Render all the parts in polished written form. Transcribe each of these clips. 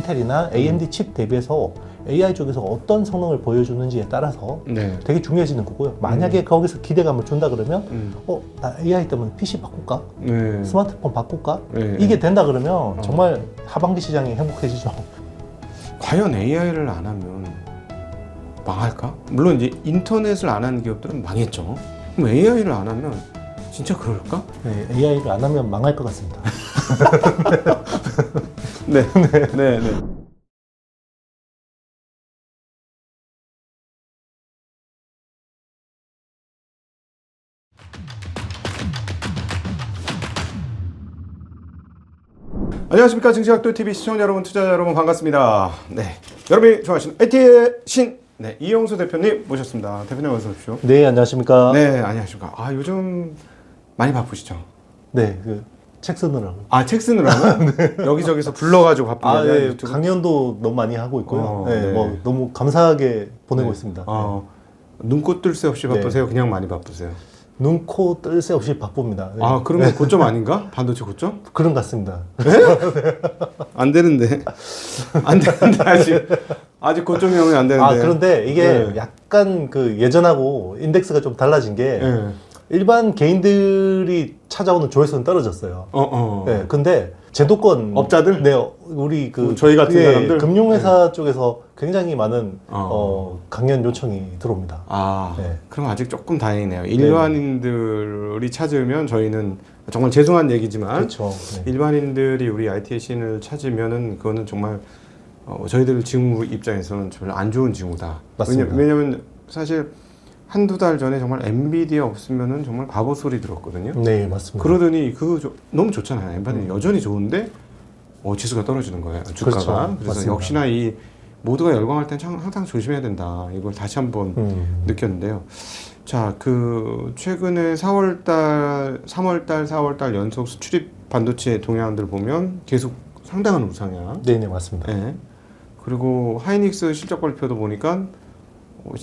인텔이나 AMD 칩 대비해서 AI 쪽에서 어떤 성능을 보여주는지에 따라서 네. 되게 중요해지는 거고요. 만약에 거기서 기대감을 준다 그러면 나 AI 때문에 PC 바꿀까? 네. 스마트폰 바꿀까? 네. 이게 된다 그러면 정말 하반기 시장이 행복해지죠. 과연 AI를 안 하면 망할까? 물론 이제 인터넷을 안 하는 기업들은 망했죠. 그럼 AI를 안 하면 진짜 그럴까? 네, AI를 안 하면 망할 것 같습니다. 네, 네, 네. 안녕하십니까, 증시각도 TV 시청자 여러분, 투자자 여러분 반갑습니다. 네, 여러분이 좋아하시는 IT의 신, 네, 이영수 대표님 모셨습니다. 대표님 어서 오십시오. 네, 안녕하십니까? 네, 안녕하십니까. 요즘 많이 바쁘시죠? 네, 책 쓰느라고. 책 쓰느라고? 네. 여기저기서 불러가지고 바쁜데. 네, 유튜브? 강연도 너무 많이 하고 있고요. 네, 네. 뭐 너무 감사하게 보내고 네. 있습니다. 눈코 뜰 새 없이 바쁘세요? 그냥 많이 바쁘세요? 눈, 코, 뜰 새 없이 바쁩니다. 네. 그러면 고점 아닌가? 반도체 고점? 그런 것 같습니다. 안 되는데. 안 되는데, 아직 고점형이 안 되는데. 그런데 이게 네. 약간 예전하고 인덱스가 좀 달라진 게 네. 일반 개인들이 찾아오는 조회수는 떨어졌어요. 네, 근데 제도권 업자들? 네, 우리 저희 같은 사람들? 금융회사 쪽에서 굉장히 많은 강연 요청이 들어옵니다. 네. 그럼 아직 조금 다행이네요. 일반인들이 찾으면 저희는 정말 죄송한 얘기지만 그렇죠. 네. 일반인들이 우리 IT의 신을 찾으면은 그거는 정말 저희들 직무 입장에서는 별로 안 좋은 징후다. 맞습니다. 왜냐면 사실 한두 달 전에 정말 엔비디아 없으면은 정말 바보 소리 들었거든요. 네, 맞습니다. 그러더니 너무 좋잖아요. 엔비디아 여전히 좋은데 지수가 떨어지는 거예요. 주가가. 그렇죠. 그래서 맞습니다. 역시나 이 모두가 열광할 때는 항상 조심해야 된다. 이걸 다시 한번 느꼈는데요. 자, 최근에 3월달, 4월달 연속 수출입 반도체 동향들 보면 계속 상당한 우상향. 네, 맞습니다. 네. 그리고 하이닉스 실적 발표도 보니까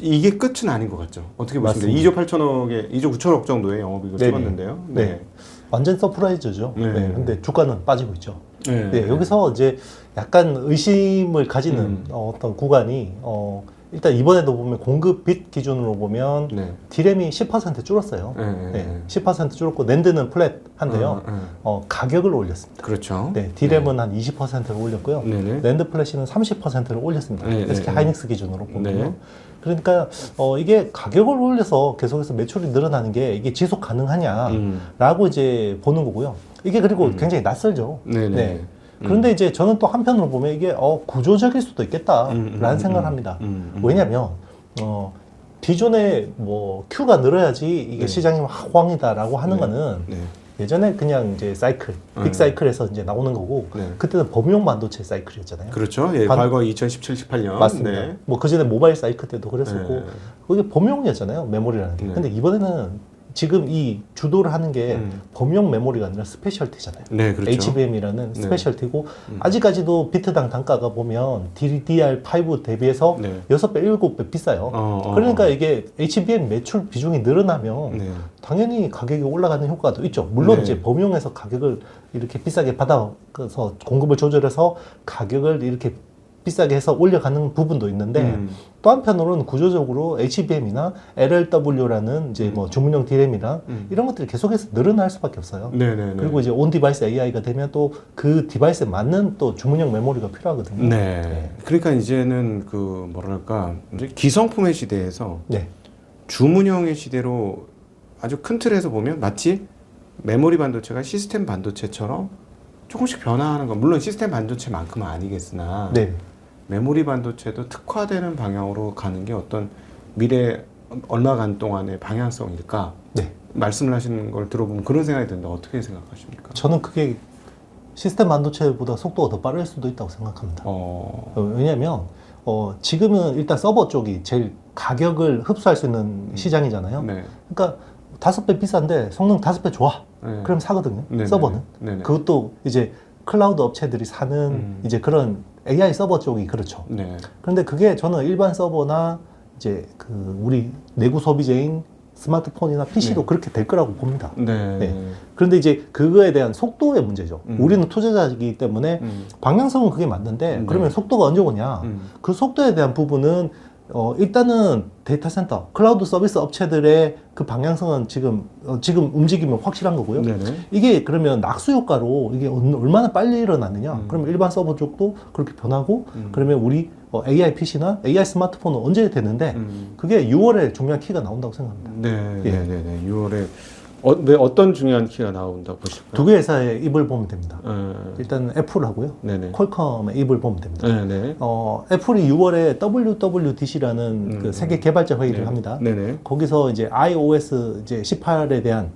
이게 끝은 아닌 것 같죠. 어떻게 보십니까? 2조 8천억에 2조 9천억 정도의 영업이익을 찍었는데요. 네. 완전 서프라이즈죠. 네. 네. 근데 주가는 빠지고 있죠. 네. 네. 여기서 이제 약간 의심을 가지는 어떤 구간이 일단 이번에도 보면 공급 빗 기준으로 보면 네. 디램이 10% 줄었어요. 네. 10% 줄었고 낸드는 플랫한데요. 가격을 올렸습니다. 그렇죠. 네, 디램은 한 20%를 올렸고요. 네네. 낸드 플래시는 30%를 올렸습니다. 네, SK 네, 하이닉스 기준으로 보면. 네. 그러니까 이게 가격을 올려서 계속해서 매출이 늘어나는 게 이게 지속 가능하냐라고 이제 보는 거고요. 이게 그리고 굉장히 낯설죠. 네네. 네. 그런데 이제 저는 또 한편으로 보면 이게 구조적일 수도 있겠다라는 생각을 합니다. 왜냐하면 기존에 뭐 Q가 늘어야지 이게 네. 시장이 호황이다라고 하는 네. 거는 네. 예전에 그냥 이제 사이클, 빅 사이클에서 이제 나오는 거고 네. 그때는 범용 반도체 사이클이었잖아요. 그렇죠. 예, 과거 2017, 18년. 맞습니다. 네. 뭐 그전에 모바일 사이클 때도 그랬었고 네. 그게 범용이었잖아요. 메모리라는 게. 네. 근데 이번에는 지금 이 주도를 하는 게 범용 메모리가 아니라 스페셜티잖아요. 네, 그렇죠. HBM이라는 네. 스페셜티고 아직까지도 비트당 단가가 보면 DDR5 대비해서 네. 6배, 7배 비싸요. 그러니까 이게 HBM 매출 비중이 늘어나면 네. 당연히 가격이 올라가는 효과도 있죠. 물론 네. 이제 범용에서 가격을 이렇게 비싸게 받아서 공급을 조절해서 가격을 이렇게 비싸게 해서 올려가는 부분도 있는데 또 한편으로는 구조적으로 HBM이나 LLW라는 이제 뭐 주문형 DRAM이랑 이런 것들이 계속해서 늘어날 수밖에 없어요. 네네네. 그리고 이제 온 디바이스 AI가 되면 또 그 디바이스에 맞는 또 주문형 메모리가 필요하거든요. 네. 네. 그러니까 이제는 뭐랄까 이제 기성품의 시대에서 네. 주문형의 시대로 아주 큰 틀에서 보면 마치 메모리 반도체가 시스템 반도체처럼 조금씩 변화하는 건 물론 시스템 반도체만큼은 아니겠으나 네. 메모리 반도체도 특화되는 방향으로 가는 게 어떤 미래 얼마간 동안의 방향성일까? 네. 말씀을 하시는 걸 들어보면 그런 생각이 든다. 어떻게 생각하십니까? 저는 그게 시스템 반도체보다 속도가 더 빠를 수도 있다고 생각합니다. 왜냐하면 지금은 일단 서버 쪽이 제일 가격을 흡수할 수 있는 시장이잖아요. 네. 그러니까 5배 비싼데 성능 5배 좋아. 네. 그럼 사거든요. 네네. 서버는. 네네. 그것도 이제 클라우드 업체들이 사는 이제 그런 AI 서버 쪽이 그렇죠. 네. 그런데 그게 저는 일반 서버나 이제 우리 내구 소비재인 스마트폰이나 PC도 네. 그렇게 될 거라고 봅니다. 네. 네. 그런데 이제 그거에 대한 속도의 문제죠. 우리는 투자자이기 때문에 방향성은 그게 맞는데 그러면 속도가 언제 오냐? 그 속도에 대한 부분은 일단은 데이터 센터, 클라우드 서비스 업체들의 그 방향성은 지금 움직이면 확실한 거고요. 네네. 이게 그러면 낙수 효과로 이게 얼마나 빨리 일어나느냐? 그러면 일반 서버 쪽도 그렇게 변하고 그러면 우리 AI PC나 AI 스마트폰은 언제 되는데 그게 6월에 중요한 키가 나온다고 생각합니다. 네. 예. 네네네. 6월에 왜 어떤 중요한 키가 나온다고 보실까요? 두 개 회사의 입을 보면 됩니다. 네. 일단 애플하고요. 네네. 퀄컴의 입을 보면 됩니다. 네네. 애플이 6월에 WWDC라는 그 세계 개발자 회의를 네. 합니다. 네네. 거기서 이제 iOS 이제 18에 대한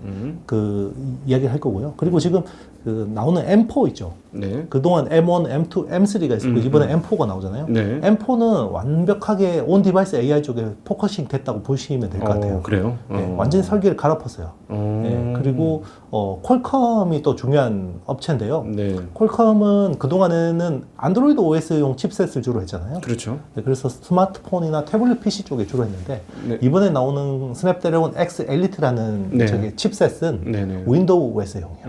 그 이야기를 할 거고요. 그리고 지금 그 나오는 M4 있죠. 네. 그동안 M1, M2, M3가 있었고 이번에 M4가 나오잖아요. 네. M4는 완벽하게 온 디바이스 AI 쪽에 포커싱 됐다고 보시면 될 것 같아요. 그래요? 네, 완전히 설계를 갈아엎었어요. 네, 그리고 퀄컴이 또 중요한 업체인데요. 네. 퀄컴은 그동안에는 안드로이드 OS용 칩셋을 주로 했잖아요. 그렇죠. 네, 그래서 스마트폰이나 태블릿 PC 쪽에 주로 했는데 네. 이번에 나오는 스냅드래곤 X 엘리트라는 네. 저기 칩셋은 네네. 윈도우 OS용이에요.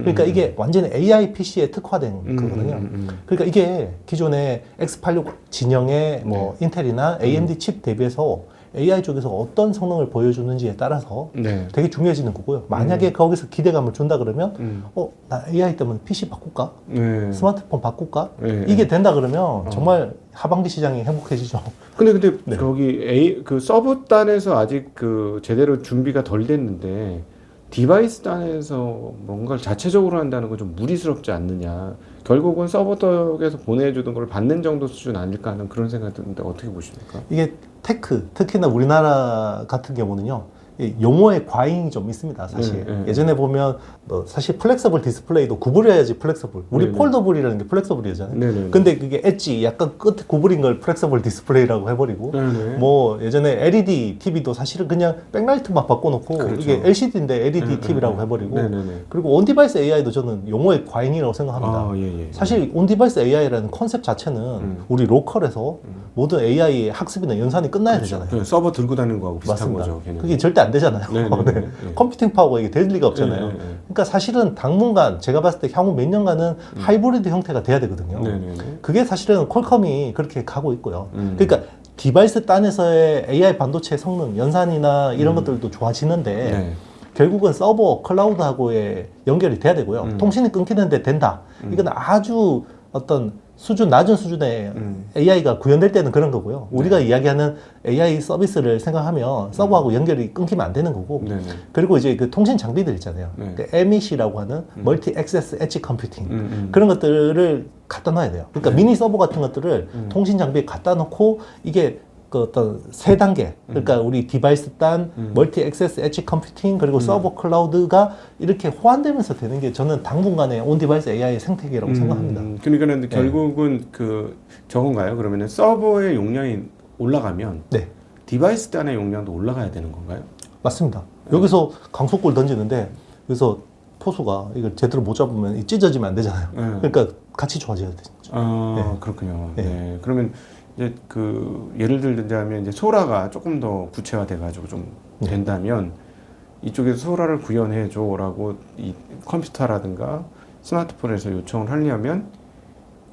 그러니까 이게 완전히 AI PC에 특화된 거거든요. 그러니까 이게 기존의 X86 진영의 뭐 인텔이나 AMD 칩 대비해서 AI 쪽에서 어떤 성능을 보여주는지에 따라서 네. 되게 중요해지는 거고요. 만약에 거기서 기대감을 준다 그러면 나 AI 때문에 PC 바꿀까? 네. 스마트폰 바꿀까? 네. 이게 된다 그러면 정말 하반기 시장이 행복해지죠. 근데 네. 저기 그 서버 단에서 아직 그 제대로 준비가 덜 됐는데 디바이스 단에서 뭔가를 자체적으로 한다는 건 좀 무리스럽지 않느냐. 결국은 서버 쪽에서 보내주던 걸 받는 정도 수준 아닐까 하는 그런 생각이 드는데 어떻게 보십니까? 이게 테크, 특히나 우리나라 같은 경우는요. 이 용어의 과잉이 좀 있습니다, 사실. 예전에 보면 뭐 사실 플렉서블 디스플레이도 구부려야지 플렉서블. 우리 네네. 폴더블이라는 게 플렉서블이잖아요. 네네. 근데 그게 엣지 약간 끝 구부린 걸 플렉서블 디스플레이라고 해버리고 네네. 뭐 예전에 LED TV도 사실은 그냥 백라이트만 바꿔놓고 그렇죠. 이게 LCD인데 LED TV라고 해버리고 네네네. 그리고 온디바이스 AI도 저는 용어의 과잉이라고 생각합니다. 아, 예. 사실 온디바이스 AI라는 컨셉 자체는 우리 로컬에서 모든 AI의 학습이나 연산이 끝나야 되잖아요. 그냥 서버 들고 다니는 거하고 비슷한 맞습니다. 거죠. 걔는. 그게 절대 안 되잖아요. 네네네. 네. 네. 컴퓨팅 파워가 이게 될 리가 없잖아요. 네. 그러니까 사실은 당분간 제가 봤을 때 향후 몇 년간은 하이브리드 형태가 돼야 되거든요. 네네네. 그게 사실은 퀄컴이 그렇게 가고 있고요. 그러니까 디바이스 단에서의 AI 반도체 성능, 연산이나 이런 것들도 좋아지는데 네. 결국은 서버, 클라우드하고의 연결이 돼야 되고요. 통신이 끊기는데 된다. 이건 아주 어떤 낮은 수준의 AI가 구현될 때는 그런 거고요. 우리가 이야기하는 AI 서비스를 생각하면 서버하고 연결이 끊기면 안 되는 거고. 네네. 그리고 이제 그 통신 장비들 있잖아요. 네. 그 MEC라고 하는 멀티 액세스 엣지 컴퓨팅. 그런 것들을 갖다 놔야 돼요. 그러니까 미니 서버 같은 것들을 통신 장비에 갖다 놓고 이게 그 어떤 세 단계, 그러니까 우리 디바이스 단, 멀티 액세스 엣지 컴퓨팅, 그리고 서버 클라우드가 이렇게 호환되면서 되는 게 저는 당분간의 온 디바이스 AI의 생태계라고 생각합니다. 그러니까 결국은 그 저건가요? 그러면은 서버의 용량이 올라가면 네, 디바이스 단의 용량도 올라가야 되는 건가요? 맞습니다. 여기서 강속골 던지는데 여기서 포수가 이걸 제대로 못 잡으면 찢어지면 안 되잖아요. 그러니까 같이 좋아져야 되죠. 아, 그렇군요. 네. 네. 그러면 이제 그 예를 들자면 이제 소라가 조금 더 구체화돼 가지고 좀 된다면 이쪽에서 소라를 구현해 줘라고 이 컴퓨터라든가 스마트폰에서 요청을 하려면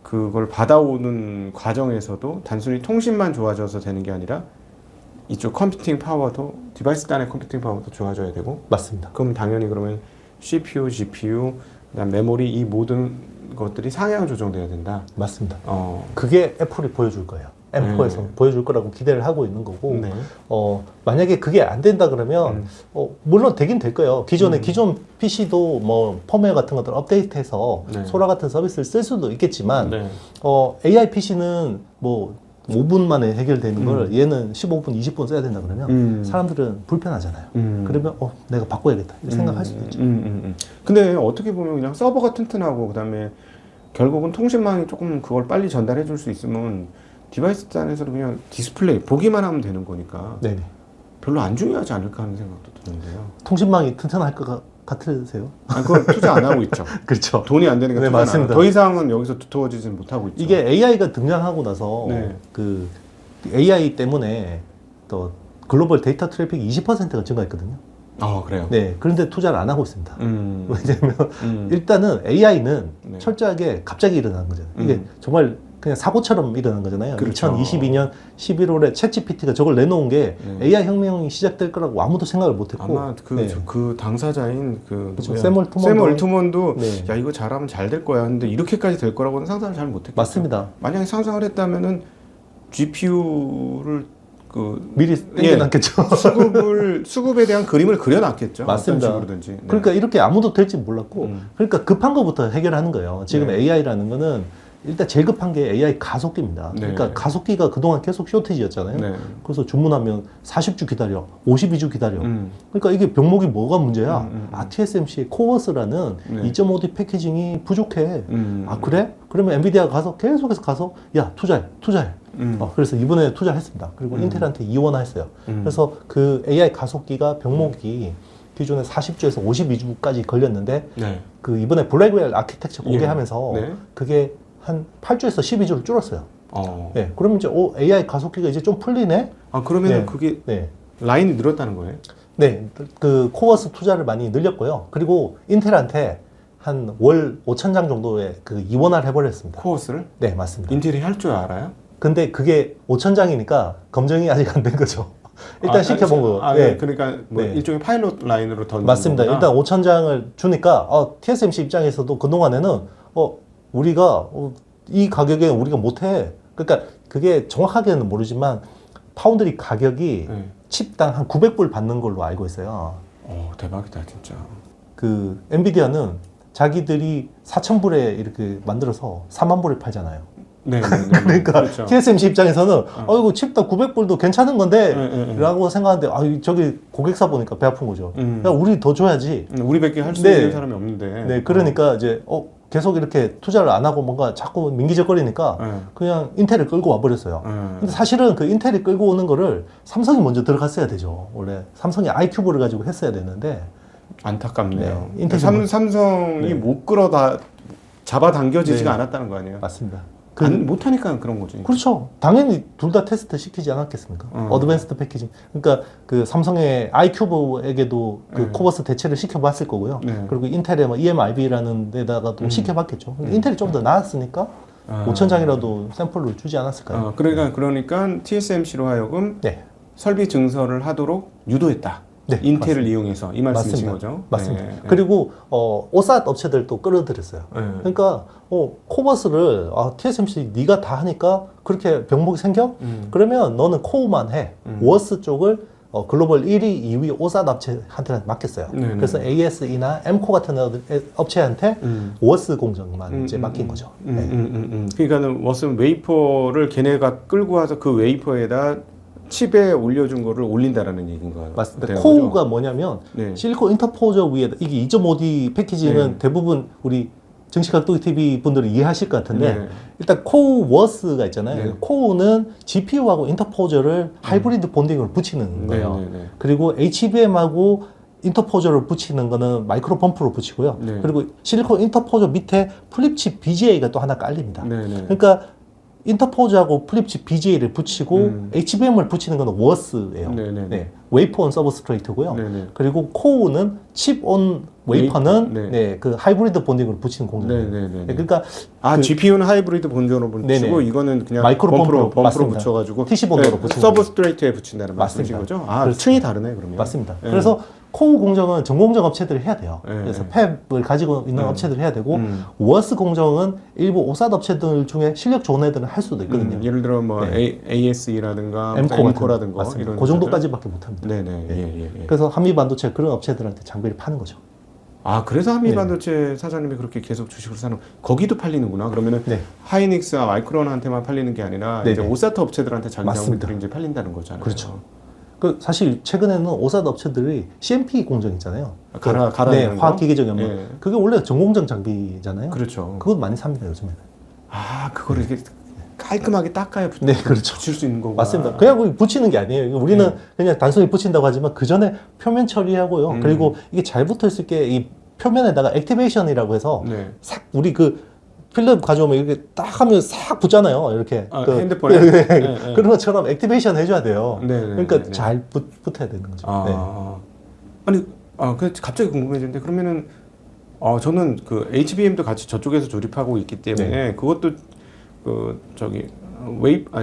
그걸 받아오는 과정에서도 단순히 통신만 좋아져서 되는 게 아니라 이쪽 컴퓨팅 파워도 디바이스 단의 컴퓨팅 파워도 좋아져야 되고 맞습니다. 그럼 당연히 그러면 CPU, GPU, 그다음 메모리 이 모든 것들이 상향 조정돼야 된다. 맞습니다. 그게 애플이 보여줄 거예요. M4에서 보여줄 거라고 기대를 하고 있는 거고, 네. 만약에 그게 안 된다 그러면, 물론 되긴 될 거예요. 기존 PC도 뭐, 펌웨어 같은 것들 업데이트해서 네. 소라 같은 서비스를 쓸 수도 있겠지만, 네. AI PC는 뭐, 5분 만에 해결되는 걸 얘는 15분, 20분 써야 된다 그러면 사람들은 불편하잖아요. 그러면 내가 바꿔야겠다 이렇게 생각할 수도 있죠. 근데 어떻게 보면 그냥 서버가 튼튼하고 그다음에 결국은 통신망이 조금 그걸 빨리 전달해 줄 수 있으면 디바이스 단에서는 그냥 디스플레이 보기만 하면 되는 거니까 네네. 별로 안 중요하지 않을까 하는 생각도 드는데요. 통신망이 튼튼할 것 같으세요? 그걸 투자 안 하고 있죠. 그렇죠. 돈이 안 되니까 네, 투자 안 맞습니다. 하고 더 이상은 여기서 두터워지진 못하고 있죠. 이게 AI가 등장하고 나서 네. 그 AI 때문에 또 글로벌 데이터 트래픽이 20%가 증가했거든요. 그래요? 네, 그런데 투자를 안 하고 있습니다. 왜냐면 음. 일단은 AI는 네. 철저하게 갑자기 일어난 거잖아요. 이게 정말 그냥 사고처럼 일어난 거잖아요. 그렇죠. 2022년 11월에 챗GPT가 저걸 내놓은 게 네. AI 혁명이 시작될 거라고 아무도 생각을 못했고 아마 그 당사자인 그렇죠. 뭐야, 샘 얼트먼도 네. 야 이거 잘하면 잘 될 거야. 근데 이렇게까지 될 거라고는 상상을 잘 못했겠죠. 맞습니다. 만약에 상상을 했다면은 GPU를 미리 땡겨놨겠죠. 수급에 대한 그림을 그려놨겠죠. 맞습니다. 어떤 식으로든지. 네. 그러니까 이렇게 아무도 될지 몰랐고 그러니까 급한 것부터 해결하는 거예요. 지금 네. AI라는 거는 일단 제일 급한 게 AI 가속기입니다. 네. 그러니까 가속기가 그동안 계속 쇼티지였잖아요. 네. 그래서 주문하면 40주 기다려, 52주 기다려. 그러니까 이게 병목이 뭐가 문제야? TSMC의 코어스라는 네. 2.5D 패키징이 부족해. 아 그래? 그러면 엔비디아가 가서 계속해서 가서 야 투자해. 그래서 이번에 투자했습니다. 그리고 인텔한테 이원화했어요. 그래서 그 AI 가속기가 병목이 기존에 40주에서 52주까지 걸렸는데 네. 그 이번에 블랙웰 아키텍처 공개하면서 네. 그게 한 8주에서 12주를 줄었어요. 어. 네, 그러면 이제 AI 가속기가 이제 좀 풀리네. 그러면 네. 그게 네, 라인이 늘었다는 거예요? 네, 그 코어스 투자를 많이 늘렸고요. 그리고 인텔한테 한 월 5,000장 정도의 그 이원화를 해버렸습니다. 코어스를? 네, 맞습니다. 인텔이 할 줄 알아요? 근데 그게 5,000장이니까 검증이 아직 안 된 거죠. 일단 시켜본 거. 네. 그러니까 뭐 네. 일종의 파일럿 라인으로 던진 맞습니다. 거구나. 일단 5,000장을 주니까 TSMC 입장에서도 그 동안에는 우리가 이 가격에 우리가 못해. 그러니까 그게 정확하게는 모르지만 파운드리 가격이 네. 칩당 한 900불 받는 걸로 알고 있어요. 대박이다 진짜. 그 엔비디아는 자기들이 4,000불에 이렇게 만들어서 4만 불에 팔잖아요. 네. 그러니까 그렇죠. TSMC 입장에서는 이거 칩당 900불도 괜찮은 건데 네. 라고 생각하는데 저기 고객사 보니까 배 아픈 거죠. 야, 우리 더 줘야지. 우리밖에 할 수 네. 있는 사람이 없는데. 네, 그러니까 이제 계속 이렇게 투자를 안 하고 뭔가 자꾸 민기적거리니까 그냥 인텔을 끌고 와버렸어요. 근데 사실은 그 인텔이 끌고 오는 거를 삼성이 먼저 들어갔어야 되죠. 원래 삼성이 iQub를 가지고 했어야 되는데 안타깝네요. 네, 인텔 삼성이 네. 못 끌어다 잡아당겨지지가 네. 않았다는 거 아니에요? 맞습니다. 못하니까 그런 거지. 그렇죠. 당연히 둘 다 테스트 시키지 않았겠습니까? 어드밴스드 패키징. 그러니까 그 삼성의 iQub에게도 그 코버스 대체를 시켜봤을 거고요. 네. 그리고 인텔의 뭐 EMIB라는 데다가도 시켜봤겠죠. 근데 인텔이 좀 더 나았으니까 5,000장이라도 샘플을 주지 않았을까요? 그러니까 TSMC로 하여금 네. 설비 증설을 하도록 유도했다. 네, 인텔을 맞습니다. 이용해서 이 말씀이신 맞습니다. 거죠? 맞습니다. 네. 그리고 오삿 업체들도 끌어들였어요. 네. 그러니까 코버스를 TSMC 네가 다 하니까 그렇게 병목이 생겨? 그러면 너는 코어만 해. 워스 쪽을 글로벌 1위, 2위 오삿 업체한테 맡겼어요. 네네. 그래서 ASE나 엠코 같은 업체한테 워스 공정만 이제 맡긴 거죠. 네. 그러니까는 무슨 웨이퍼를 걔네가 끌고 와서 그 웨이퍼에다 칩에 올려준 거를 올린다라는 얘기인 거예요. 맞습니다. 코어가 뭐냐면 네. 실리콘 인터포저 위에다 이게 2.5D 패키징은 네. 대부분 우리 정치각도기 TV 분들은 이해하실 것 같은데 네. 일단 코어 워스가 있잖아요. 네. 코어는 GPU하고 인터포저를 하이브리드 본딩으로 붙이는 거예요. 네. 그리고 HBM하고 인터포저를 붙이는 거는 마이크로 펌프로 붙이고요. 네. 그리고 실리콘 인터포저 밑에 플립칩 BGA가 또 하나 깔립니다. 네. 그러니까 인터포즈하고 플립칩 BGA를 붙이고 HBM을 붙이는 건 워스예요. 네네네. 네. 웨이퍼 온 서브스트레이트고요. 네네. 그리고 코어는 칩 온 웨이퍼는 네. 네, 그 하이브리드 본딩으로 붙이는 공정이에요. 네네네. 네, 그러니까 GPU는 하이브리드 본전으로 붙이고 네네. 이거는 그냥 마이크로 펌프로 펌프로 붙여가지고 TC 본드로 붙이는 서브스트레이트에 붙인다는 말씀이신 맞습니다. 거죠? 그렇습니다. 층이 다르네 그러면. 맞습니다. 네. 그래서 코어 공정은 전공정 업체들이 해야 돼요. 네. 그래서 팹을 가지고 있는 업체들이 해야 되고 워스 공정은 일부 오삿 업체들 중에 실력 좋은 애들은 할 수도 있거든요. 예를 들어 뭐 네. ASE라든가 엠코라든가 이런 그 정도까지밖에 못합니다. 네네. 네. 예. 그래서 한미 반도체 그런 업체들한테 장비를 파는 거죠. 그래서 한미 네. 반도체 사장님이 그렇게 계속 주식을 사는 거기도 팔리는구나. 그러면은 네. 하이닉스와 마이크론한테만 팔리는 게 아니라 네네. 이제 오사트 업체들한테 자기 맞습니다. 장비들이 이제 팔린다는 거잖아요. 그렇죠. 그 사실 최근에는 오삿 업체들이 CMP 공정 있잖아요. 갈아 네, 내는 거? 화학기계적 연마. 예. 그게 원래 전공정 장비잖아요. 그렇죠. 그것 많이 삽니다 요즘에는. 그거를 이렇게 깔끔하게 닦아야 네, 그렇죠. 붙일 수 있는 거구나. 맞습니다. 그냥 붙이는 게 아니에요. 우리는 그냥 단순히 붙인다고 하지만 그 전에 표면 처리하고요. 그리고 이게 잘 붙어 있을 게 이 표면에다가 액티베이션이라고 해서 네. 싹 우리 그 필름 가져오면 이렇게 딱 하면 싹 붙잖아요. 이렇게. 아, 핸드폰에? 네. 네. 그런 것처럼 액티베이션 해줘야 돼요. 네, 그러니까 네. 잘 붙어야 되는 거죠. 네. 아니, 그 갑자기 궁금해지는데 그러면은 저는 그 HBM도 같이 저쪽에서 조립하고 있기 때문에 그것도 그 저기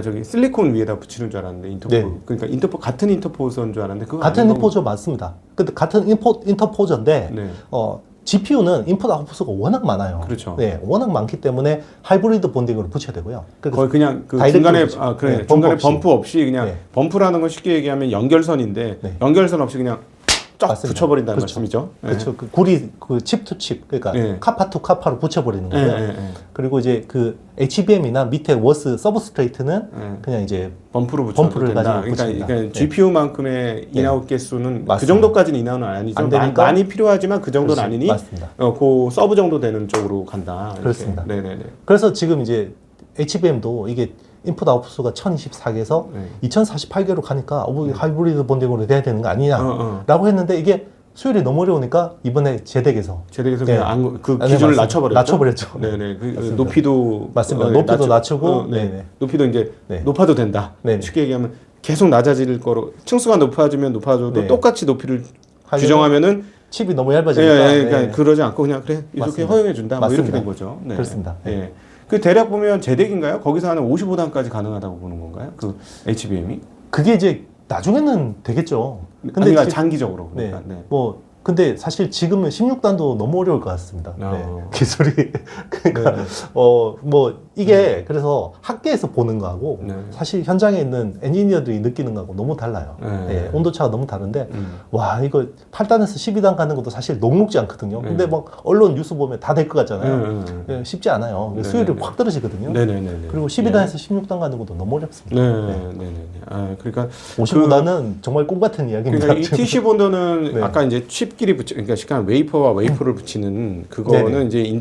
저기 실리콘 위에다 붙이는 줄 알았는데 인터포 네. 그러니까 같은 인터포서인 줄 알았는데 그거 같은 아닌 거고. 인터포저 맞습니다. 근데 같은 인터포저인데 네. GPU는 인풋 아웃풋가 워낙 많아요. 그렇죠. 네, 워낙 많기 때문에 하이브리드 본딩으로 붙여야 되고요. 거의 그냥 그 다이렉트로 중간에 붙이죠. 그래 네, 중간에 범프 없이. 범프 없이 그냥 네. 범프라는 건 쉽게 얘기하면 연결선인데 네. 연결선 없이 그냥 쫙 맞습니다. 붙여버린다는 그렇죠. 말씀이죠. 네. 그렇죠. 그 구리 그 칩 투 칩, 그러니까 네. 카파 투 카파로 붙여버리는 네, 거고요. 네, 네. 그리고 이제 그 HBM이나 밑에 워스 서브스트레이트는 네. 그냥 이제 범프로 붙여도 범프를 된다. 가지고 붙입니다. 그러니까 네. GPU만큼의 인아웃 개수는 그 맞습니다. 정도까지는 인아웃은 아니죠. 안 되니까? 많이 필요하지만 그 정도는 그렇지. 아니니 맞습니다. 그 서브 정도 되는 쪽으로 간다. 이렇게. 그렇습니다. 네네네. 그래서 지금 이제 HBM도 이게 인풋 아웃풋수가 1024개에서 네. 2048개로 가니까 하이브리드 본딩으로 돼야 되는 거 아니냐라고 어. 했는데 이게 수율이 너무 어려우니까 이번에 제덱에서 제덱에서 네. 그냥 그 네, 기준을 맞습니다. 낮춰버렸죠. 낮춰버렸죠. 네네. 그 맞습니다. 높이도 맞습니다. 높이도 낮추고, 네. 네네. 높이도 이제 네. 높아도 된다. 네네. 쉽게 얘기하면 계속 낮아질 거로 층수가 높아지면 높아져도 네. 똑같이 높이를 하려면 규정하면은 칩이 너무 예, 얇아지니까 그러니까 네. 그러지 않고 그냥 그래 이렇게 맞습니다. 허용해 준다. 뭐 이렇게 맞습니다. 된 거죠. 네. 그렇습니다. 네. 예. 그 대략 보면 제덱인가요? 거기서 하는 55단까지 가능하다고 보는 건가요? 그 HBM이? 그게 이제 나중에는 되겠죠. 근데 그러니까 지금- 장기적으로. 네. 그러니까, 네. 뭐 근데 사실 지금은 16단도 너무 어려울 것 같습니다. 네. 기술이 그러니까 네. 뭐 이게 그래서 학계에서 보는 거하고 네. 사실 현장에 있는 엔지니어들이 느끼는 거하고 너무 달라요. 네. 예, 온도차가 너무 다른데 와 이거 8단에서 12단 가는 것도 사실 녹록지 않거든요. 근데 막 언론 뉴스 보면 다 될 것 같잖아요. 예, 쉽지 않아요. 네. 수율이 네. 확 떨어지거든요. 네네네. 그리고 12단에서 16단 가는 것도 너무 어렵습니다. 네네네. 아, 그러니까 55단은 정말 꿈 같은 이야기입니다. 그러니까 이 TC 본더는 네. 아까 이제 칩끼리 그러니까 시간 웨이퍼와 웨이퍼를 붙이는 그거는 네네. 이제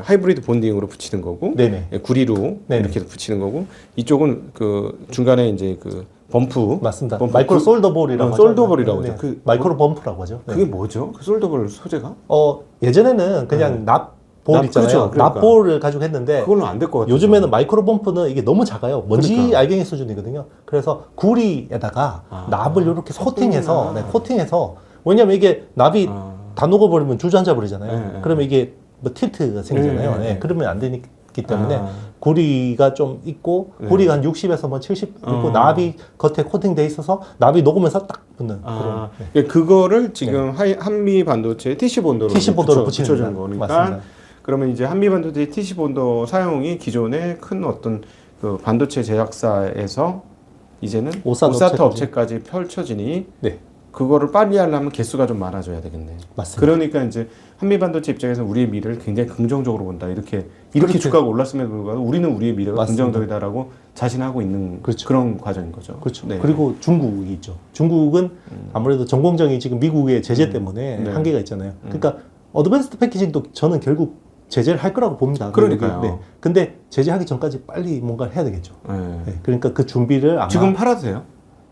하이브리드 본딩으로 붙이는 거고 네네. 예, 구리로 네네. 이렇게 붙이는 거고 이쪽은 그 중간에 이제 그 범프 맞습니다. 범프 마이크로 그- 솔더볼이라고 하죠. 솔더볼이라고 네. 하죠. 그 마이크로 범프라고 하죠. 네. 그게 뭐죠? 그 솔더볼 소재가? 예전에는 그냥 납볼 있잖아요. 그렇죠. 그러니까. 납볼을 가지고 했는데 그걸로 안 될 것 같아요. 요즘에는 마이크로 범프는 이게 너무 작아요. 먼지 그러니까. 알갱이 수준이거든요. 그래서 구리에다가 아, 납을 이렇게 코팅해서 섞는구나. 코팅해서 왜냐면 이게 납이 아. 다 녹아버리면 주저앉아 버리잖아요. 네. 그러면 이게 뭐 틸트가 생기잖아요. 네. 예, 그러면 안 되기 때문에 아. 구리가 좀 있고 네. 구리가 한 60에서 뭐 70 있고 납이 겉에 코팅돼 있어서 납이 녹으면서 딱 붙는 아, 그런. 그러니까 그거를 지금 한미 반도체 TC 본더로 TC 본더로 붙이는 붙여주는 겁니다. 거니까 맞습니다. 그러면 이제 한미 반도체 TC 본더 사용이 기존의 큰 어떤 그 반도체 제작사에서 이제는 오사트 오사트 업체까지. 업체까지 펼쳐지니 네, 그거를 빨리 하려면 개수가 좀 많아져야 되겠네. 맞습니다. 그러니까 이제 한미 반도체 입장에서 우리의 미래를 굉장히 긍정적으로 본다. 이렇게 그렇게- 주가가 올랐음에도 불구하고 우리는 우리의 미래가 맞습니다. 긍정적이다라고 자신하고 있는 그렇죠. 그런 과정인 거죠. 그렇죠. 네. 그리고 중국이 있죠. 중국은 아무래도 전공정이 지금 미국의 제재 때문에 네. 한계가 있잖아요. 그러니까 어드밴스드 패키징도 저는 결국 제재를 할 거라고 봅니다. 그러니까요. 네. 근데 제재하기 전까지 빨리 뭔가를 해야 되겠죠. 네. 네. 그러니까 그 준비를 아마 지금 팔아도 돼요?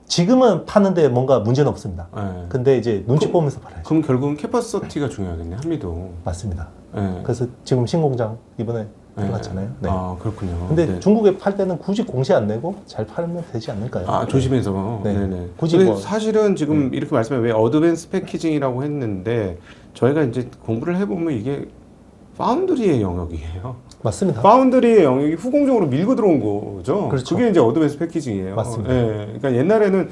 지금은 파는데 뭔가 문제는 없습니다. 네. 근데 이제 눈치 보면서 팔아야죠. 그럼 결국은 캐파시티가 중요하겠네 한미도. 맞습니다. 네. 그래서 지금 신공장 이번에 들어갔잖아요. 네. 아 그렇군요. 근데 네. 중국에 팔 때는 굳이 공시 안 내고 잘 팔면 되지 않을까요? 아 조심해서. 네. 네네. 굳이 근데 뭐- 사실은 지금 이렇게 말씀해 왜 어드밴스 패키징이라고 했는데 저희가 이제 공부를 해보면 이게 파운드리의 영역이에요. 맞습니다. 파운드리의 영역이 후공정으로 밀고 들어온 거죠. 그렇죠. 그게 이제 어드밴스 패키징이에요. 맞습니다. 예. 그러니까 옛날에는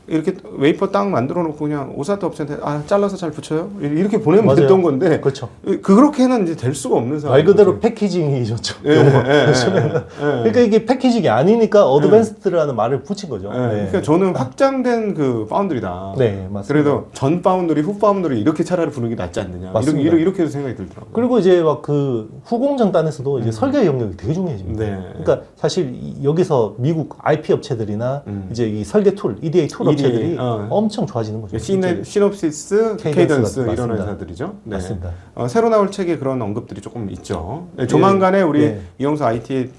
이렇게 웨이퍼 딱 만들어 놓고 그냥 오사트 업체한테 잘라서 잘 붙여요. 이렇게 보내면 맞아요. 됐던 건데 그렇죠. 그렇게는 이제 될 수가 없는 상황. 말 그대로 패키징이죠. 예, 요즘에는. 그러니까 이게 패키징이 아니니까 어드밴스드라는 말을 붙인 거죠. 예, 네. 그러니까 저는 확장된 그 파운드리다. 네, 맞습니다. 그래도 전 파운드리, 후 파운드리 이렇게 차라리 부르는 게 낫지 않느냐. 맞습니다. 이렇게도 생각이 들더라고요. 그리고 이제 막 그 후공정 단에서도 이제 설계 영역이 되게 중요해집니다. 네. 그러니까 사실 여기서 미국 IP 업체들이나 이제 이 설계 툴, EDA 툴 EDA, 업체들이 어. 엄청 좋아지는 거죠. 시놉시스, 케이던스 케이던스 이런 맞습니다. 회사들이죠. 네. 맞습니다. 새로 나올 책에 그런 언급들이 조금 있죠. 네, 조만간에 우리 네. 이영수 IT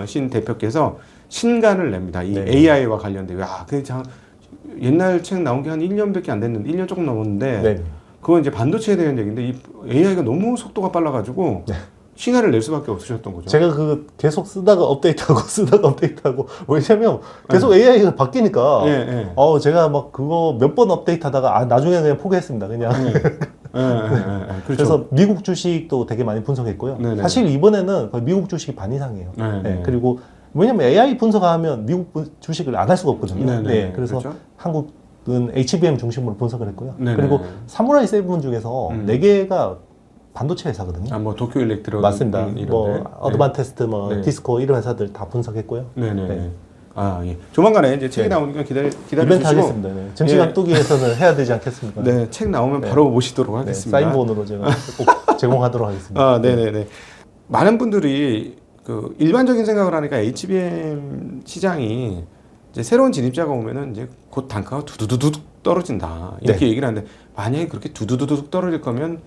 신 대표께서 신간을 냅니다. 이 네. AI와 관련된. 야, 옛날 책 나온 게 한 1년밖에 안 됐는데 1년 조금 넘었는데 네. 그건 이제 반도체에 대한 얘기인데 이 AI가 너무 속도가 빨라가지고 네. 신화를 낼 수밖에 없으셨던 거죠. 제가 그 계속 쓰다가 업데이트하고 쓰다가 업데이트하고 왜냐면 계속 AI가 바뀌니까 예, 예. 제가 막 그거 몇 번 업데이트하다가 나중에 그냥 포기했습니다. 그냥. 그렇죠. 그래서 미국 주식도 되게 많이 분석했고요. 네네. 사실 이번에는 거의 미국 주식이 반 이상이에요. 네, 네. 그리고 왜냐면 AI 분석하면 미국 주식을 안 할 수가 없거든요. 네, 네. 그래서 그렇죠. 한국은 HBM 중심으로 분석을 했고요. 네, 그리고 네. 사무라이 7 중에서 4개가 반도체 회사거든요. 뭐 도쿄 일렉트론 맞습니다. 뭐 어드반테스트, 네. 디스코 이런 회사들 다 분석했고요. 네네. 네. 예. 조만간에 이제 책이 네. 나오니까 기다려 이벤트 주시고. 하겠습니다. 네. 정치감독위에서는 해야 되지 않겠습니까? 네, 책 나오면 네. 바로 모시도록 네, 하겠습니다. 사인본으로 제가 꼭 제공하도록 하겠습니다. 네네네. 많은 분들이 그 일반적인 생각을 하니까 HBM 시장이 이제 새로운 진입자가 오면은 이제 곧 단가가 두두두둑 떨어진다 이렇게 얘기를 하는데 만약에 그렇게 두두두둑 떨어질 거면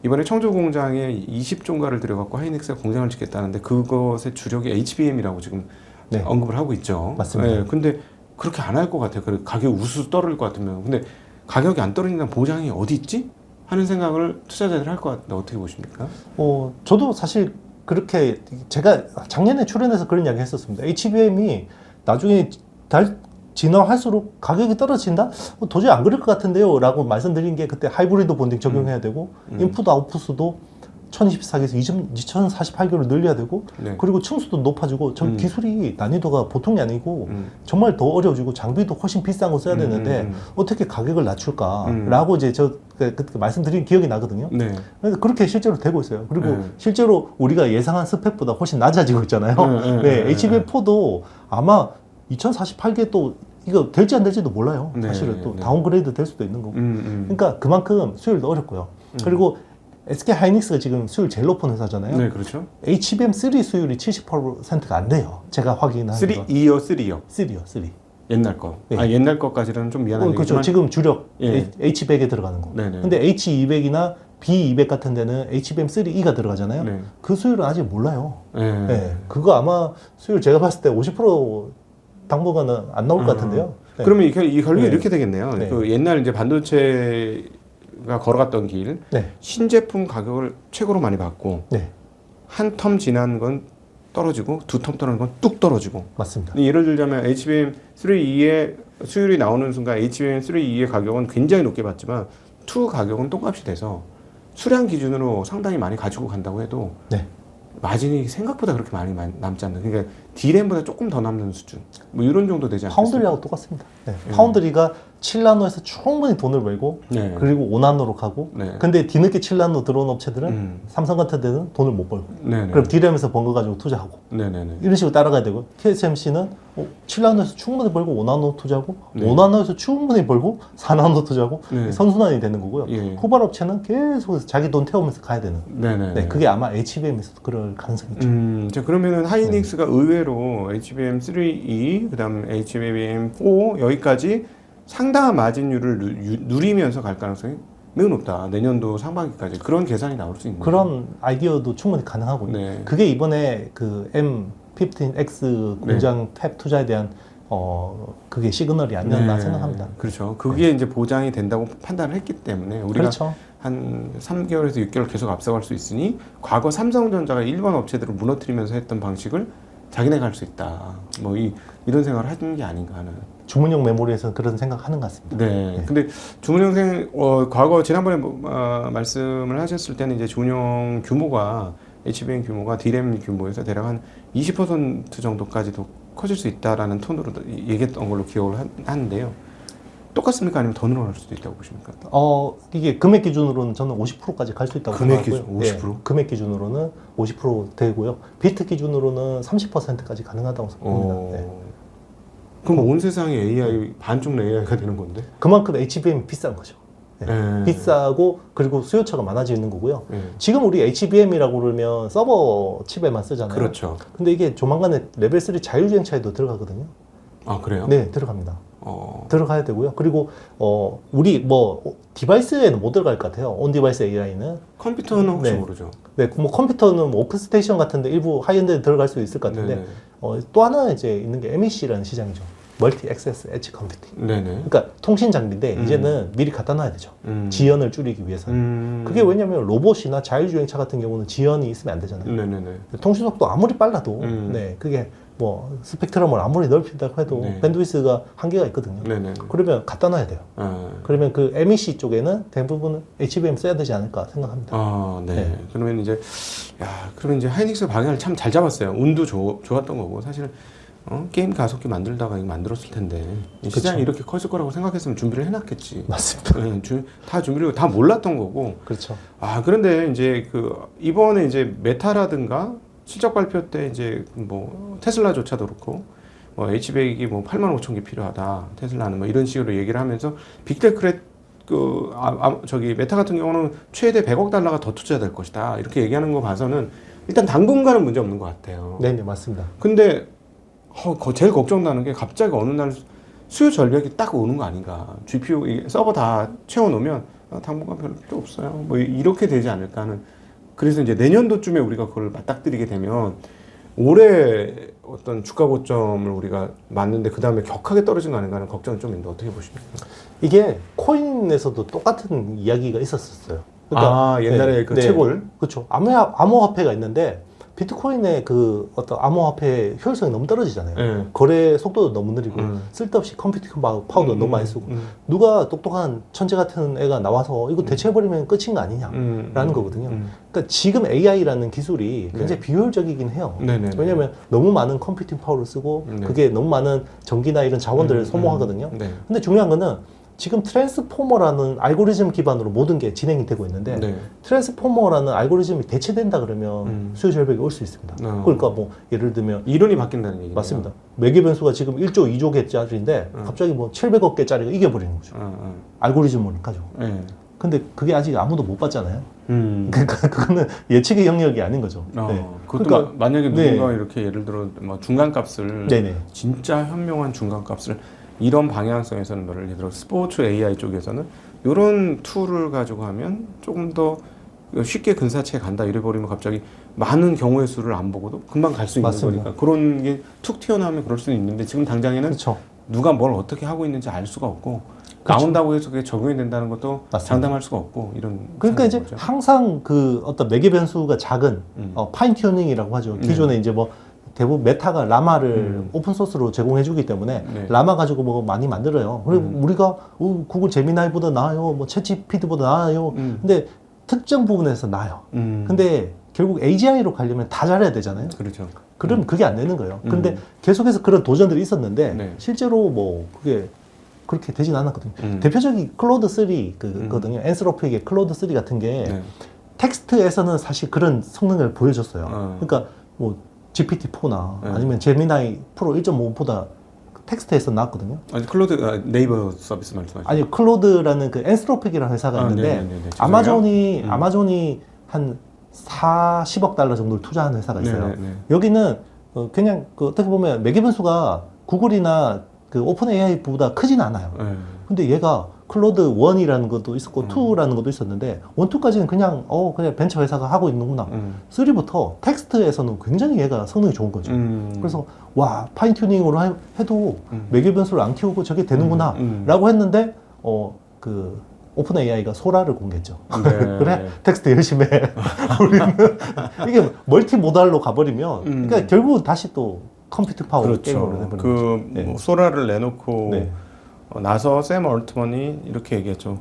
이번에 청주 공장에 20종가를 들여갖고 하이닉스가 공장을 짓겠다는데 그것의 주력이 HBM이라고 지금 네. 언급을 하고 있죠. 맞습니다. 네, 근데 그렇게 안 할 것 같아요. 가격이 우수 떨어질 것 같으면. 근데 가격이 안 떨어진다는 보장이 어디 있지? 하는 생각을 투자자들이 할 것 같은데 어떻게 보십니까? 저도 사실 그렇게 제가 작년에 출연해서 그런 이야기 했었습니다. HBM이 나중에 진화할수록 가격이 떨어진다? 도저히 안 그럴 것 같은데요 라고 말씀드린 게 그때 하이브리드 본딩 적용해야 되고 인풋 아웃풋도 1024개에서 2048개로 늘려야 되고 네. 그리고 층수도 높아지고 기술이 난이도가 보통이 아니고 정말 더 어려워지고 장비도 훨씬 비싼 거 써야 되는데 어떻게 가격을 낮출까라고 이제 저 그때 말씀드린 기억이 나거든요. 네. 그래서 그렇게 실제로 되고 있어요. 그리고 네. 실제로 우리가 예상한 스펙보다 훨씬 낮아지고 있잖아요. 네. HBM4도 아마 2048개 또 이거 될지 안 될지도 몰라요. 네. 사실은 또 네. 다운그레이드 될 수도 있는 거고. 그러니까 그만큼 수율도 어렵고요. 그리고 SK 하이닉스가 지금 수율 제일 높은 회사잖아요. 네, 그렇죠. HBM3 수율이 70%가 안 돼요. 제가 확인한 거. 3E요, 3요. 3요, 3. 옛날 거. 네. 옛날 거까지는 좀 미안한 그렇죠. 얘기지만 지금 주력 예. H100에 들어가는 거. 네네. 근데 H200이나 B200 같은 데는 HBM3E가 들어가잖아요. 네. 그 수율은 아직 몰라요. 네. 네. 그거 아마 수율 제가 봤을 때 50% 당분간은 안 나올 것 같은데요. 네. 그러면 이 결론이 네. 이렇게 되겠네요. 네. 그 옛날 이제 반도체가 걸어갔던 길, 네. 신제품 가격을 최고로 많이 받고 네. 한 텀 지난 건 떨어지고 두 텀 떨어진 건 뚝 떨어지고. 맞습니다. 예를 들자면 HBM3E의 수율이 나오는 순간 HBM3E의 가격은 굉장히 높게 받지만 2 가격은 똥값이 돼서 수량 기준으로 상당히 많이 가지고 간다고 해도 네. 마진이 생각보다 그렇게 많이 남지 않는. 그러니까 D램보다 조금 더 남는 수준. 뭐 이런 정도 되지 않겠습니까? 파운드리하고 똑같습니다. 네. 파운드리가 7나노에서 충분히 돈을 벌고 네. 그리고 5나노로 가고 네. 근데 뒤늦게 7나노 들어온 업체들은 삼성 같은 데는 돈을 못 벌고 네네. 그럼 D램에서 번 거 가지고 투자하고 네네네. 이런 식으로 따라가야 되고 TSMC는 7나노에서 충분히 벌고 5나노 투자하고 네. 5나노에서 충분히 벌고 4나노 투자하고 네. 선순환이 되는 거고요. 예. 후발 업체는 계속해서 자기 돈 태우면서 가야 되는. 네네. 네, 그게 아마 HBM에서도 그럴 가능성이 있죠. 자, 그러면은 하이닉스가 네. 의외로 HBM3E, 그 다음 HBM4 여기까지 상당한 마진율을 누리면서 갈 가능성이 매우 높다. 내년도 상반기까지 그런 계산이 나올 수 있는 그런 아이디어도 충분히 가능하고요. 네. 그게 이번에 그 M15X 공장 탭 투자에 대한 그게 시그널이 아니었나 생각합니다. 그렇죠. 그게 이제 보장이 된다고 판단을 했기 때문에 우리가 그렇죠. 한 3개월에서 6개월 계속 앞서갈 수 있으니 과거 삼성전자가 일본 업체들을 무너뜨리면서 했던 방식을 자기네가 할 수 있다. 뭐 이런 생각을 하는 게 아닌가 하는. 주문용 메모리에서는 그런 생각하는 것 같습니다. 네. 근데 주문형 과거 지난번에 말씀을 하셨을 때는 이제 주문형 규모가 HBM 규모가 D램 규모에서 대략 한 20% 정도까지도 커질 수 있다라는 톤으로 얘기했던 걸로 기억을 하는데요. 똑같습니까? 아니면 더 늘어날 수도 있다고 보십니까? 이게 금액 기준으로는 저는 50%까지 갈 수 있다고 금액 생각하고요. 기준 50%? 네, 금액 기준으로는 50% 되고요. 비트 기준으로는 30%까지 가능하다고 생각합니다. 네. 그럼 온 세상이 AI 반쪽 AI가 되는 건데? 그만큼 HBM이 비싼 거죠. 네. 네. 비싸고 그리고 수요처가 많아지는 거고요. 네. 지금 우리 HBM이라고 그러면 서버 칩에만 쓰잖아요. 그렇죠. 근데 이게 조만간에 레벨 3 자율주행차에도 들어가거든요. 아, 그래요? 네, 들어갑니다. 들어가야 되고요. 그리고 우리 디바이스에는 못 들어갈 것 같아요. 온 디바이스 AI는. 컴퓨터는 혹시 네. 모르죠? 네, 뭐 컴퓨터는 워크스테이션 같은데 일부 하이엔드에 들어갈 수 있을 것 같은데 네네. 또 하나 이제 있는 게 MEC라는 시장이죠. 멀티 액세스 엣지 컴퓨팅. 네네. 그러니까 통신 장비인데 이제는 미리 갖다 놔야 되죠. 지연을 줄이기 위해서는. 그게 왜냐면 로봇이나 자율주행차 같은 경우는 지연이 있으면 안 되잖아요. 네네네. 통신 속도 아무리 빨라도 네, 그게 뭐 스펙트럼을 아무리 넓힌다고 해도 네. 밴드위스가 한계가 있거든요. 네네. 그러면 갖다 놔야 돼요. 아. 그러면 그 MEC 쪽에는 대부분 HBM 써야 되지 않을까 생각합니다. 아, 네. 네. 그러면 이제, 그러면 이제 하이닉스 방향을 참 잘 잡았어요. 운도 좋았던 거고. 사실은, 게임 가속기 만들다가 이거 만들었을 텐데. 이 시장이 이렇게 커질 거라고 생각했으면 준비를 해놨겠지. 맞습니다. 네, 다 준비를, 다 몰랐던 거고. 그렇죠. 그런데 이제 이번에 이제 메타라든가 실적 발표 때 이제 테슬라조차도 그렇고, H100이 8만 5천 개 필요하다. 테슬라는 이런 식으로 얘기를 하면서 빅테크에 저기 메타 같은 경우는 최대 100억 달러가 더 투자될 것이다. 이렇게 얘기하는 거 봐서는 일단 당분간은 문제 없는 것 같아요. 네네, 맞습니다. 근데 제일 걱정나는 게 갑자기 어느 날 수요 절벽이 딱 오는 거 아닌가. GPU 서버 다 채워놓으면 당분간 별로 필요 없어요. 이렇게 되지 않을까 하는. 그래서 이제 내년도쯤에 우리가 그걸 맞닥뜨리게 되면 올해 어떤 주가 고점을 우리가 맞는데 그 다음에 격하게 떨어진 거 아닌가 하는 걱정은 좀 있는데 어떻게 보십니까? 이게 코인에서도 똑같은 이야기가 있었어요. 옛날에 그 채굴. 그렇죠. 암호화폐가 있는데 비트코인의 그 어떤 암호화폐 효율성이 너무 떨어지잖아요. 네. 거래 속도도 너무 느리고 쓸데없이 컴퓨팅 파워도 너무 많이 쓰고 누가 똑똑한 천재 같은 애가 나와서 이거 대체해버리면 끝인 거 아니냐라는 거거든요. 그러니까 지금 AI라는 기술이 굉장히 비효율적이긴 해요. 네네네. 왜냐하면 너무 많은 컴퓨팅 파워를 쓰고 네. 그게 너무 많은 전기나 이런 자원들을 소모하거든요. 네. 근데 중요한 거는 지금 트랜스포머라는 알고리즘 기반으로 모든 게 진행이 되고 있는데 네. 트랜스포머라는 알고리즘이 대체된다 그러면 수요 절벽이 올 수 있습니다. 그러니까 예를 들면 이론이 바뀐다는 얘기죠. 맞습니다. 매개 변수가 지금 1조, 2조 개짜리인데 갑자기 700억 개짜리가 이겨버리는 거죠. 알고리즘을 가지고. 네. 근데 그게 아직 아무도 못 봤잖아요. 그러니까 그거는 예측의 영역이 아닌 거죠. 네. 그것도 그러니까, 만약에 누군가 이렇게 예를 들어 중간값을 네네. 진짜 현명한 중간값을 이런 방향성에서는 예를 들어 스포츠 AI 쪽에서는 이런 툴을 가지고 하면 조금 더 쉽게 근사치에 간다 이래 버리면 갑자기 많은 경우의 수를 안 보고도 금방 갈 수 있는 맞습니다. 거니까 그런 게 툭 튀어나오면 그럴 수는 있는데 지금 당장에는 그렇죠. 누가 뭘 어떻게 하고 있는지 알 수가 없고 그렇죠. 나온다고 해서 그게 적용이 된다는 것도 맞습니다. 장담할 수가 없고 이런 그러니까 이제 거죠. 항상 그 어떤 매개 변수가 작은 파인 튜닝이라고 하죠. 기존에 이제 대부분 메타가 라마를 오픈 소스로 제공해 주기 때문에 네. 라마 가지고 많이 만들어요. 그리고 우리가 구글 제미나이보다 나아요. 챗GPT보다 나아요. 근데 특정 부분에서 나아요. 근데 결국 AGI로 가려면 다 잘해야 되잖아요. 그렇죠. 그럼 그게 안 되는 거예요. 근데 계속해서 그런 도전들이 있었는데 네. 실제로 그게 그렇게 되진 않았거든요. 대표적인 클로드 3 그거든요. 엔스로픽의 클로드 3 같은 게 네. 텍스트에서는 사실 그런 성능을 보여줬어요. 그러니까 GPT-4나 아니면 제미나이 프로 1.5보다 텍스트에서 나왔거든요. 아니 클로드 네이버 서비스 말씀하시죠? 아니 클로드라는 그 엔스로픽이라는 회사가 있는데 네네네. 아마존이 한 40억 달러 정도를 투자한 회사가 있어요. 네네네. 여기는 그냥 어떻게 보면 매개 변수가 구글이나 그 오픈 AI보다 크진 않아요. 네. 근데 얘가 클로드 1이라는 것도 있었고 2라는 것도 있었는데 1, 2까지는 그냥 그냥 벤처 회사가 하고 있는구나. 3부터 텍스트에서는 굉장히 얘가 성능이 좋은 거죠. 그래서 와 파인 튜닝으로 해도 매개 변수를 안 키우고 저게 되는구나라고 했는데 그 오픈 AI가 소라를 공개했죠. 네. 그래 텍스트 열심히 해. 우리는 이게 멀티 모달로 가버리면 그러니까 결국은 다시 또 컴퓨팅 파워 게임으로 해버리는 거죠. 네. 소라를 내놓고 네. 나서 샘 얼트먼이 이렇게 얘기했죠.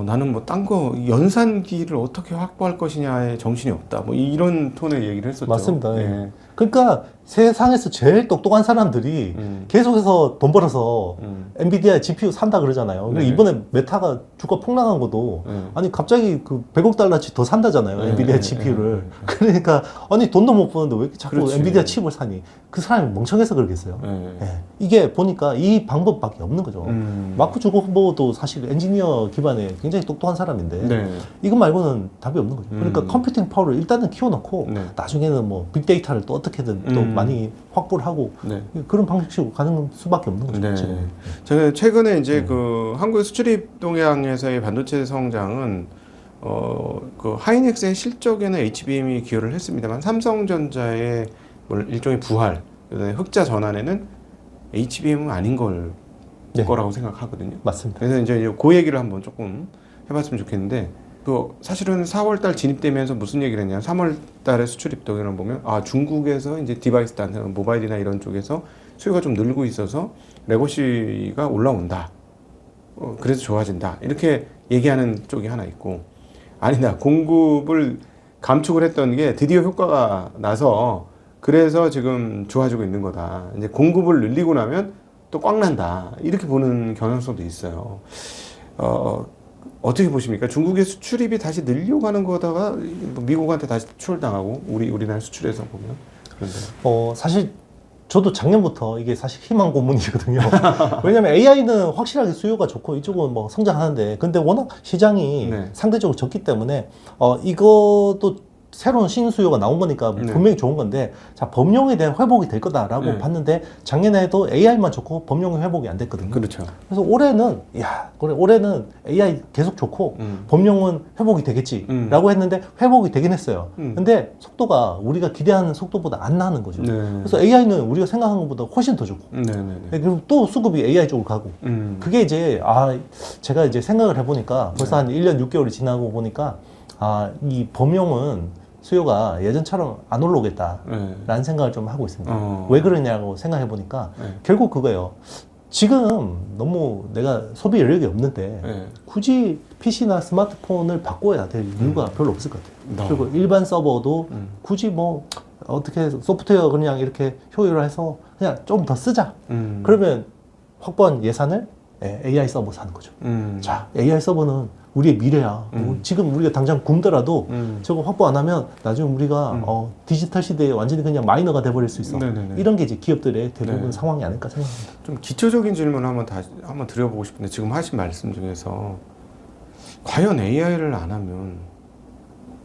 나는 딴 거 연산기를 어떻게 확보할 것이냐에 정신이 없다. 이런 톤의 얘기를 했었죠. 맞습니다. 네. 그러니까 세상에서 제일 똑똑한 사람들이 계속해서 돈 벌어서 엔비디아 GPU 산다 그러잖아요. 네. 이번에 메타가 주가 폭락한 것도 아니 갑자기 그 100억 달러치 더 산다잖아요. 네. 엔비디아 GPU를. 그러니까 아니 돈도 못 버는데 왜 이렇게 자꾸 그렇지. 엔비디아 칩을 사니? 그 사람이 멍청해서 그러겠어요. 네. 네. 이게 보니까 이 방법밖에 없는 거죠. 마크 주커버도 사실 엔지니어 기반의 굉장히 똑똑한 사람인데 네. 이거 말고는 답이 없는 거죠. 그러니까 컴퓨팅 파워를 일단은 키워놓고 네. 나중에는 빅데이터를 또 어떻게든 또 많이 확보를 하고 네. 그런 방식으로 가는 수밖에 없는 거죠. 네. 지금. 제가 최근에 이제 그 한국의 수출입 동향에서의 반도체 성장은 그 하이닉스의 실적에는 HBM이 기여를 했습니다만 삼성전자의 일종의 부활, 흑자 전환에는 HBM은 아닌 걸 네. 거라고 생각하거든요. 맞습니다. 그래서 이제 그 얘기를 한번 조금 해봤으면 좋겠는데, 그 사실은 4월달 진입되면서 무슨 얘기를 했냐? 3월달에 수출 입동을 보면 중국에서 이제 디바이스 단은 모바일이나 이런 쪽에서 수요가 좀 늘고 있어서 레거시가 올라온다. 그래서 좋아진다. 이렇게 얘기하는 쪽이 하나 있고, 아니다. 공급을 감축을 했던 게 드디어 효과가 나서 그래서 지금 좋아지고 있는 거다. 이제 공급을 늘리고 나면 또 꽉 난다. 이렇게 보는 경향성도 있어요. 어떻게 보십니까? 중국의 수출입이 다시 늘려고 하는 거다가 미국한테 다시 추월당하고 우리나라 수출에서 보면 그런데 사실 저도 작년부터 이게 사실 희망 고문이거든요. 왜냐면 AI는 확실하게 수요가 좋고 이쪽은 뭐 성장하는데, 근데 워낙 시장이 네. 상대적으로 적기 때문에 이것도 새로운 신수요가 나온 거니까 네. 분명히 좋은 건데, 자, 범용에 대한 회복이 될 거다라고 네. 봤는데 작년에도 AI만 좋고 범용의 회복이 안 됐거든요. 그렇죠. 그래서 올해는 그래, 올해는 AI 계속 좋고 범용은 회복이 되겠지라고 했는데 회복이 되긴 했어요. 근데 속도가 우리가 기대하는 속도보다 안 나는 거죠. 네. 그래서 AI는 우리가 생각한 것보다 훨씬 더 좋고, 네네네. 그리고 또 수급이 AI 쪽으로 가고, 그게 이제 제가 이제 생각을 해보니까 벌써 한 1년 6개월이 지나고 보니까 이 범용은 수요가 예전처럼 안 올라오겠다라는 네. 생각을 좀 하고 있습니다. 왜 그러냐고 생각해 보니까 네. 결국 그거예요. 지금 너무 내가 소비 여력이 없는데 네. 굳이 PC나 스마트폰을 바꿔야 될 이유가 별로 없을 것 같아요. 그리고 일반 서버도 굳이 뭐 어떻게 소프트웨어 그냥 이렇게 효율화해서 그냥 좀 더 쓰자. 그러면 확보한 예산을 AI 서버 사는 거죠. 자, AI 서버는 우리의 미래야. 지금 우리가 당장 굶더라도 저거 확보 안 하면 나중에 우리가 디지털 시대에 완전히 그냥 마이너가 돼버릴 수 있어. 네네네. 이런 게 이제 기업들의 대부분 네. 상황이 아닐까 생각합니다. 좀 기초적인 질문을 한번 드려보고 싶은데, 지금 하신 말씀 중에서 과연 AI를 안 하면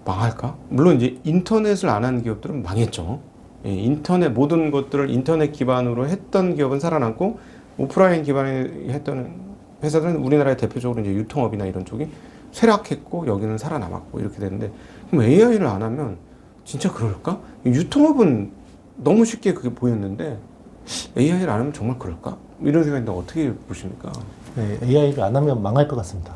망할까? 물론 이제 인터넷을 안 하는 기업들은 망했죠. 예, 인터넷 모든 것들을 인터넷 기반으로 했던 기업은 살아남고, 오프라인 기반에 했던 회사들은 우리나라의 대표적으로 이제 유통업이나 이런 쪽이 쇠락했고 여기는 살아남았고 이렇게 되는데, 그럼 AI를 안 하면 진짜 그럴까? 유통업은 너무 쉽게 그게 보였는데 AI를 안 하면 정말 그럴까? 이런 생각인데 어떻게 보십니까? 네, AI를 안 하면 망할 것 같습니다.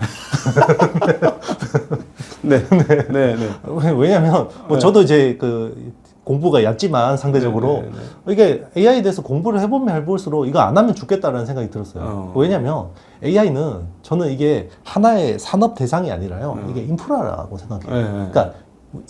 네, 네, 네. 왜냐면 뭐 네. 저도 이제 그 공부가 얕지만 상대적으로 네, 네, 네. 이게 AI에 대해서 공부를 해보면 해볼수록 이거 안 하면 죽겠다라는 생각이 들었어요. 왜냐면 AI는 저는 이게 하나의 산업 대상이 아니라요. 이게 인프라라고 생각해요. 네, 네. 그러니까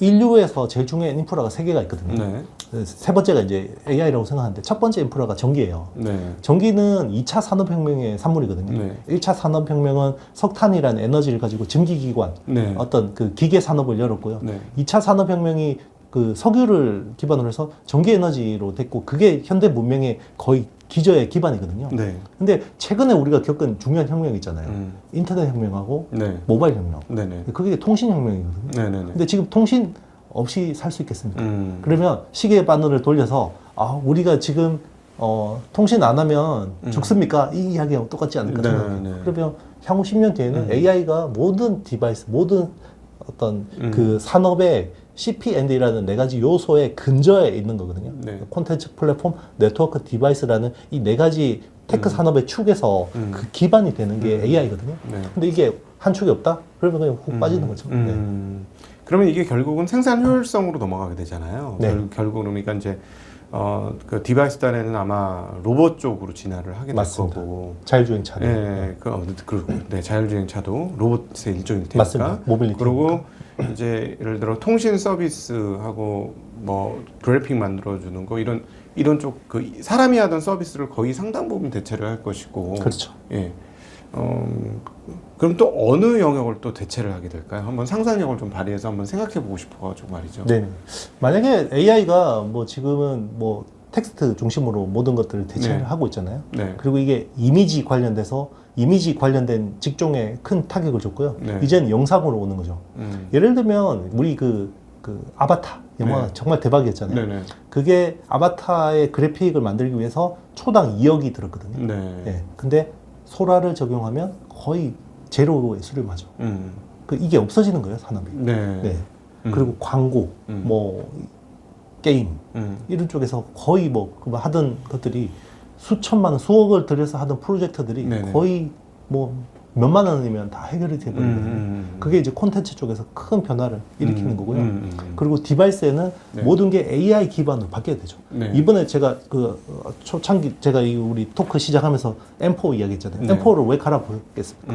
인류에서 제일 중요한 인프라가 세 개가 있거든요. 네. 세 번째가 이제 AI라고 생각하는데 첫 번째 인프라가 전기예요. 네. 전기는 2차 산업혁명의 산물이거든요. 네. 1차 산업혁명은 석탄이라는 에너지를 가지고 전기기관, 네. 어떤 그 기계 산업을 열었고요. 네. 2차 산업혁명이 그 석유를 기반으로 해서 전기 에너지로 됐고, 그게 현대 문명의 거의 기저의 기반이거든요. 네. 근데 최근에 우리가 겪은 중요한 혁명이 있잖아요. 인터넷 혁명하고 네. 모바일 혁명. 네. 네. 그게 통신 혁명이거든요. 네. 네. 근데 지금 통신 없이 살 수 있겠습니까? 그러면 시계의 바늘을 돌려서 우리가 지금 통신 안 하면 죽습니까? 이 이야기하고 똑같지 않을까 네, 생각해요. 네. 그러면 향후 10년 뒤에는 AI가 모든 디바이스, 모든 어떤 그 산업의 CP&D라는 네 가지 요소의 근저에 있는 거거든요. 네. 콘텐츠 플랫폼, 네트워크 디바이스라는 이 네 가지 테크 산업의 축에서 그 기반이 되는 게 AI거든요. 네. 근데 이게 한 축이 없다? 그러면 그냥 훅 빠지는 거죠. 네. 그러면 이게 결국은 생산 효율성으로 넘어가게 되잖아요. 네. 결국 그러니까 이제 그 디바이스 단에는 아마 로봇 쪽으로 진화를 하게 될 맞습니다. 거고. 자율주행차도. 네, 네, 자율주행차도 로봇의 일종일 테니까. 맞습니다. 모빌리티. 그리고 이제 예를 들어 통신 서비스하고 뭐 그래픽 만들어주는 거 이런 쪽 그 사람이 하던 서비스를 거의 상당 부분 대체를 할 것이고. 그렇죠. 예. 그럼 또 어느 영역을 또 대체를 하게 될까요? 한번 상상력을 좀 발휘해서 한번 생각해 보고 싶어가지고 말이죠. 네. 만약에 AI가 뭐 지금은 뭐 텍스트 중심으로 모든 것들을 대체를 네. 하고 있잖아요. 네. 그리고 이게 이미지 관련돼서 이미지 관련된 직종에 큰 타격을 줬고요. 네. 이제는 영상으로 오는 거죠. 예를 들면 우리 그 아바타 영화 네. 정말 대박이었잖아요. 네네. 그게 아바타의 그래픽을 만들기 위해서 초당 2억이 들었거든요. 네. 예. 근데 소라를 적용하면 거의 제로의 수렴하죠. 이게 없어지는 거예요, 산업이. 네. 네. 그리고 광고, 뭐 게임 이런 쪽에서 거의 뭐 하던 것들이 수천만 원, 수억을 들여서 하던 프로젝트들이 네네. 거의 뭐 몇만 원이면 다 해결이 되거든요. 그게 이제 콘텐츠 쪽에서 큰 변화를 일으키는 거고요. 그리고 디바이스에는 네. 모든 게 AI 기반으로 바뀌어야 되죠. 네. 이번에 제가 그 초창기 제가 이 우리 토크 시작하면서 M4 이야기했잖아요. 네. M4를 왜 갈아보겠습니까?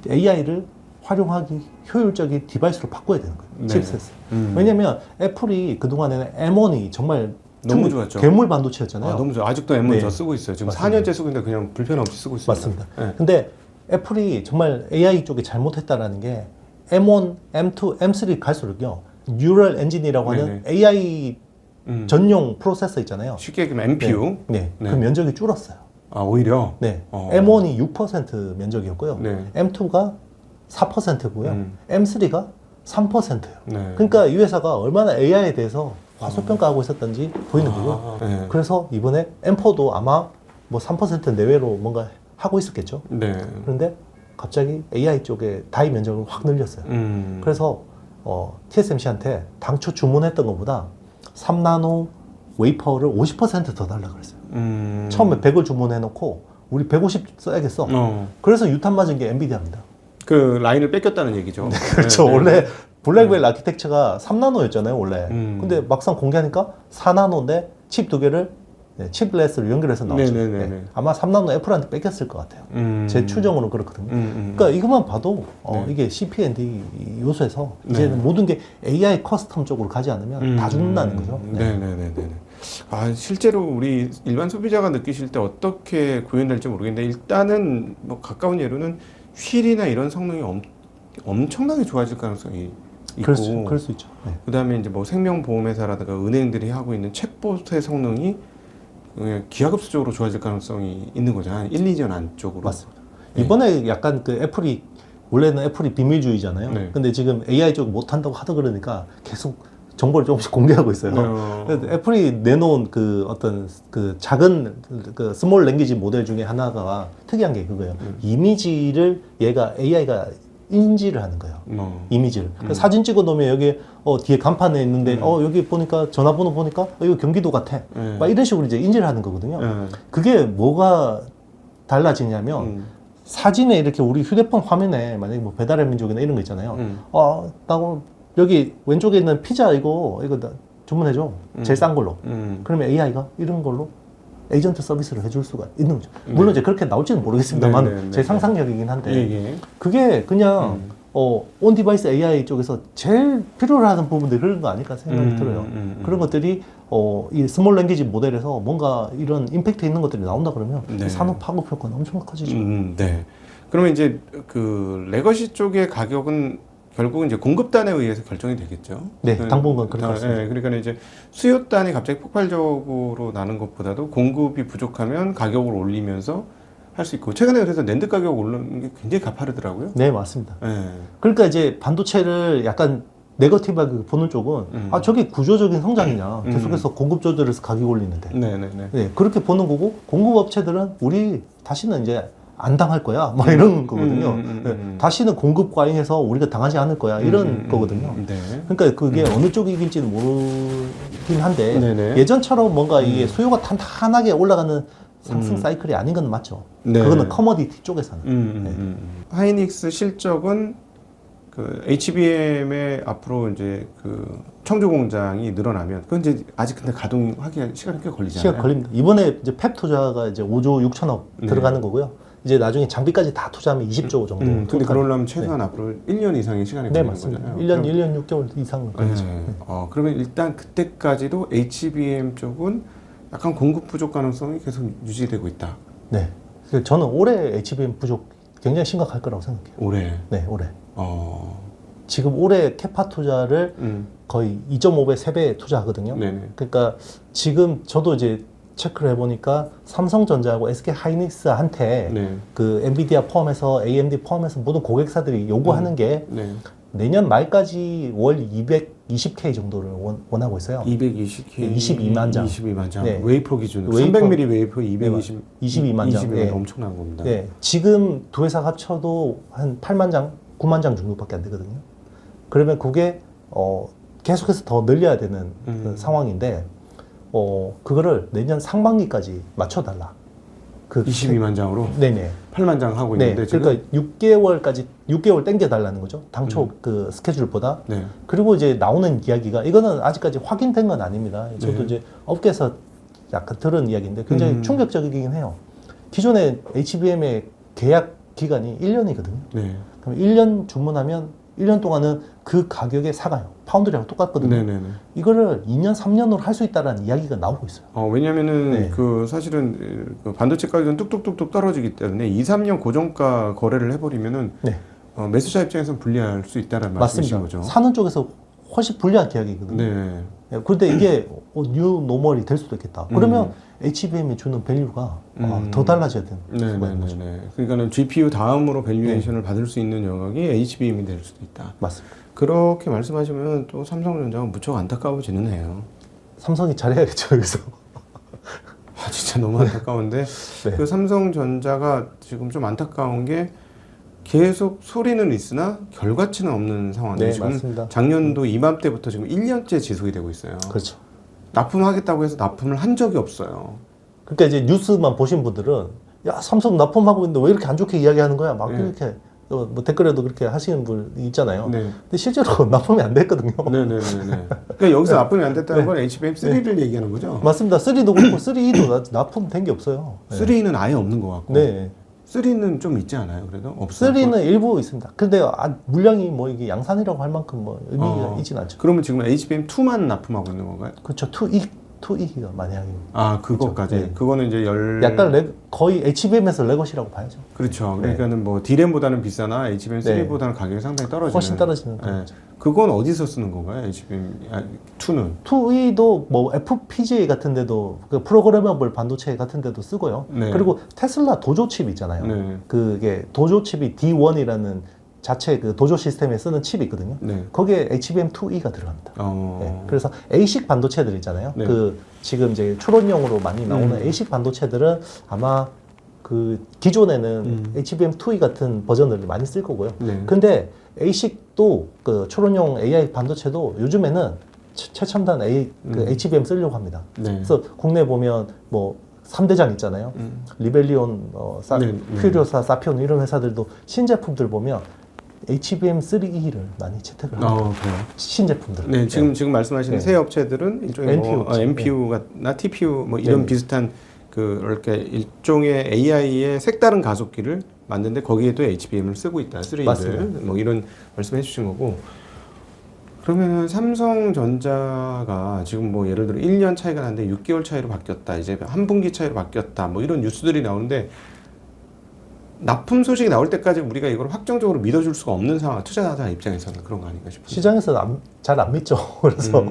AI를 활용하기 효율적인 디바이스로 바꿔야 되는 거예요. 네. 칩셋을. 왜냐면 애플이 그동안에는 M1이 정말 너무 좋았죠. 괴물 반도체였잖아요. 아, 너무 좋아. 아직도 M1 네. 저 쓰고 있어요. 지금 맞습니다. 4년째 쓰고 있는데 그냥 불편 없이 쓰고 있습니다. 맞습니다. 네. 근데 애플이 정말 AI 쪽에 잘못했다라는 게 M1, M2, M3 갈수록요. 뉴럴 엔진이라고 하는 네네. AI 전용 프로세서 있잖아요. 쉽게 얘기하면 MPU. 네. 네. 그 면적이 줄었어요. 아, 오히려. 네. 어. M1이 6% 면적이었고요. 네. M2가 4%고요. M3가 3%예요. 네. 그러니까 이 회사가 얼마나 AI에 대해서 과소평가하고 있었던지 보이는 거고요. 네. 그래서 이번에 M4도 아마 뭐 3% 내외로 뭔가 하고 있었겠죠. 네. 그런데 갑자기 AI 쪽에 다이 면적을 확 늘렸어요. 음. 그래서 TSMC한테 당초 주문했던 것보다 3나노 웨이퍼를 50% 더 달라 그랬어요. 처음에 100을 주문해놓고 우리 150 써야겠어. 그래서 유탄 맞은 게 엔비디아입니다. 그 라인을 뺏겼다는 얘기죠. 그렇죠. 네, 네. 원래 블랙벨 아키텍처가 3나노였잖아요, 원래. 음. 근데 막상 공개하니까 4나노인데 칩 두 개를 칩레스로 연결해서 나오죠. 네네네네. 네. 아마 3나노 애플한테 뺏겼을 것 같아요. 제 추정으로는 그렇거든요. 그러니까 이것만 봐도 네. 이게 CP&D 요소에서 네. 이제는 모든 게 AI 커스텀 쪽으로 가지 않으면 다 죽는다는 거죠. 네. 네네네네. 아, 실제로 우리 일반 소비자가 느끼실 때 어떻게 구현될지 모르겠는데 일단은 뭐 가까운 예로는 휠이나 이런 성능이 엄청나게 좋아질 가능성이 있고 그럴 수 있죠. 네. 그다음에 이제 뭐 생명보험회사라든가 은행들이 하고 있는 챗봇의 성능이 기하급수적으로 좋아질 가능성이 있는 거죠. 한 1, 2년 안쪽으로. 맞습니다. 네. 이번에 약간 그 애플이 원래는 애플이 비밀주의잖아요. 네. 근데 지금 AI 쪽 못한다고 하다 그러니까 계속 정보를 조금씩 공개하고 있어요. 그래서 애플이 내놓은 그 어떤 그 작은 그 스몰 랭귀지 모델 중에 하나가 특이한 게 그거예요. 이미지를 얘가 AI가 인지를 하는 거예요. 이미지를. 사진 찍어 놓으면 여기 뒤에 간판에 있는데 여기 보니까 전화번호 보니까 이거 경기도 같아. 막 이런 식으로 이제 인지를 하는 거거든요. 그게 뭐가 달라지냐면 사진에 이렇게 우리 휴대폰 화면에 만약에 뭐 배달의 민족이나 이런 거 있잖아요. 나 여기 왼쪽에 있는 피자 이거 나 주문해줘. 제일 싼 걸로. 그러면 AI가 이런 걸로 에이전트 서비스를 해줄 수가 있는 거죠. 물론 이제 그렇게 나올지는 모르겠습니다만 제 상상력이긴 한데 그게 그냥 온 디바이스 AI 쪽에서 제일 필요로 하는 부분들이 그런 거 아닐까 생각이 들어요. 그런 것들이 이 스몰 랭귀지 모델에서 뭔가 이런 임팩트 있는 것들이 나온다 그러면 산업 파급 효과는 엄청 커지죠. 네. 그러면 이제 그 레거시 쪽의 가격은 결국은 이제 공급단에 의해서 결정이 되겠죠. 네, 당분간 그럴 것 같습니다. 네, 그러니까 이제 수요단이 갑자기 폭발적으로 나는 것보다도 공급이 부족하면 가격을 올리면서 할 수 있고 최근에 그래서 낸드 가격 오르는 게 굉장히 가파르더라고요. 네, 맞습니다. 네. 그러니까 이제 반도체를 약간 네거티브하게 보는 쪽은 저게 구조적인 성장이냐 계속해서 공급 조절해서 가격 올리는데 네네네. 네, 그렇게 보는 거고 공급 업체들은 우리 다시는 이제 안 당할 거야 막 이런 거거든요. 네, 다시는 공급 과잉해서 우리가 당하지 않을 거야 이런 거거든요. 네. 그러니까 그게 어느 쪽이 이길지는 모르긴 한데 네네. 예전처럼 뭔가 이게 수요가 탄탄하게 올라가는 상승 사이클이 아닌 건 맞죠. 네. 그거는 커머디티 쪽에서는. 네. 하이닉스 실적은 그 HBM의 앞으로 이제 그 청주 공장이 늘어나면 그건 이제 아직 근데 가동하기가 시간이 꽤 걸리잖아요. 시간 걸립니다. 이번에 이제 펩 투자가 이제 5조 6천억 들어가는 거고요. 이제 나중에 장비까지 다 투자하면 20조 정도. 근데 그러려면 최소한 앞으로 1년 이상의 시간이 네, 걸리는 맞습니다. 거잖아요. 1년 6개월 이상 걸리죠. 네. 그러면 일단 그때까지도 HBM 쪽은 약간 공급 부족 가능성이 계속 유지되고 있다. 네. 그래서 저는 올해 HBM 부족 굉장히 심각할 거라고 생각해요. 올해. 네, 올해. 지금 올해 캐파 투자를 거의 2.5배, 3배 투자하거든요. 네네. 그러니까 지금 저도 이제 체크를 해보니까 삼성전자하고 SK 하이닉스한테 네. 그 엔비디아 포함해서 AMD 포함해서 모든 고객사들이 요구하는 게 네. 내년 말까지 월 220K 정도를 원하고 있어요. 220K. 22만 장. 22만 장. 네. 웨이퍼 기준으로. 웨이퍼. 300mm 웨이퍼 22만 장. 20만 네. 엄청난 겁니다. 네. 지금 두 회사 합쳐도 한 8만 장, 9만 장 정도밖에 안 되거든요. 그러면 그게 계속해서 더 늘려야 되는 그 상황인데 그거를 내년 상반기까지 맞춰달라. 22만 장으로 네네. 8만 장 하고 있는데 지금 그러니까 6개월 땡겨달라는 거죠. 당초 그 스케줄보다. 네. 그리고 이제 나오는 이야기가 이거는 아직까지 확인된 건 아닙니다. 저도 네. 이제 업계에서 약간 들은 이야기인데 굉장히 충격적이긴 해요. 기존의 HBM의 계약 기간이 1년이거든요. 네. 그럼 1년 주문하면 1년 동안은 그 가격에 사가요. 파운드리하고 똑같거든요. 네네네. 이거를 2년, 3년으로 할 수 있다는 이야기가 나오고 있어요. 왜냐면은 네. 그 사실은 그 반도체 가격은 뚝뚝뚝뚝 떨어지기 때문에 2, 3년 고정가 거래를 해버리면은 네. 매수자 입장에서는 불리할 수 있다는 말씀이신 맞습니다. 거죠. 사는 쪽에서 훨씬 불리한 계약이거든요. 네. 그런데 이게 뉴 노멀이 될 수도 있겠다. 그러면 HBM이 주는 밸류가 더 달라져야 되는 수가 있는 거죠. 네네네. 그러니까는 GPU 다음으로 밸류에이션을 받을 수 있는 영역이 HBM이 될 수도 있다. 맞습니다. 그렇게 말씀하시면 또 삼성전자가 무척 안타까워지는 해요. 삼성이 잘해야겠죠, 여기서. 진짜 너무 안타까운데 네. 그 삼성전자가 지금 좀 안타까운 게 계속 소리는 있으나 결과치는 없는 상황이에요. 네, 지금 맞습니다. 작년도 이맘때부터 지금 1년째 지속이 되고 있어요. 그렇죠. 납품하겠다고 해서 납품을 한 적이 없어요. 그러니까 이제 뉴스만 보신 분들은 야 삼성 납품하고 있는데 왜 이렇게 안 좋게 이야기하는 거야? 막 네. 이렇게 뭐 댓글에도 그렇게 하시는 분 있잖아요. 네. 근데 실제로 납품이 안 됐거든요. 네네네. 그러니까 여기서 납품이 안 됐다는 건 HBM3를 얘기하는 거죠? 맞습니다. 3도 그렇고 3E도 납품된 게 없어요. 네. 3는 아예 없는 것 같고. 네. 3는 좀 있지 않아요? 그래도 없어요. 3는 일부 있습니다. 근데 물량이 뭐 이게 양산이라고 할 만큼 뭐 의미가 있진 않죠. 그러면 지금 HBM2만 납품하고 있는 건가요? 그렇죠. 2E가 많이 하긴. 그것까지. 그렇죠. 네. 그거는 이제 약간 거의 HBM에서 레거시라고 봐야죠. 그렇죠. 네. 그러니까는 뭐 D램보다는 비싸나 HBM3보다는 가격이 상당히 떨어지는. 훨씬 떨어지는 네. 거죠. 그건 어디서 쓰는 건가요? HBM2는? 2E도 뭐 FPGA 같은 데도 그 프로그래머블 반도체 같은 데도 쓰고요. 네. 그리고 테슬라 도조 칩 있잖아요. 네. 그게 도조 칩이 D1이라는 자체 그 도조 시스템에 쓰는 칩이 있거든요. 네. 거기에 HBM2E가 들어갑니다. 어. 네. 그래서 A식 반도체들 있잖아요. 네. 그 지금 이제 추론용으로 많이 나오는 A식 반도체들은 아마 그 기존에는 HBM2E 같은 버전을 많이 쓸 거고요. 네. 근데 A식도 그 추론용 AI 반도체도 요즘에는 최첨단 그 HBM 쓰려고 합니다. 네. 그래서 국내 보면 뭐 3대장 있잖아요. 리벨리온, 네. 퓨리오사, 사피온 이런 회사들도 신제품들 보면 HBM3E를 많이 채택을 합니다. 그래요? 신제품들. 네, 지금 말씀하시는 네. 새 업체들은 일종의 NPU 네. NPU나 TPU 뭐 이런 네. 비슷한 이렇게 일종의 AI의 색다른 가속기를 만드는데 거기에도 HBM을 쓰고 있다. 3E를. 맞습니다. 뭐 이런 말씀해 주신 거고. 그러면 삼성전자가 지금 뭐 예를 들어 1년 차이가 나는데 6개월 차이로 바뀌었다. 이제 한 분기 차이로 바뀌었다. 뭐 이런 뉴스들이 나오는데 납품 소식이 나올 때까지 우리가 이걸 확정적으로 믿어줄 수가 없는 상황, 투자자 입장에서는 그런 거 아닌가 싶어요. 시장에서는 잘 안 믿죠. 그래서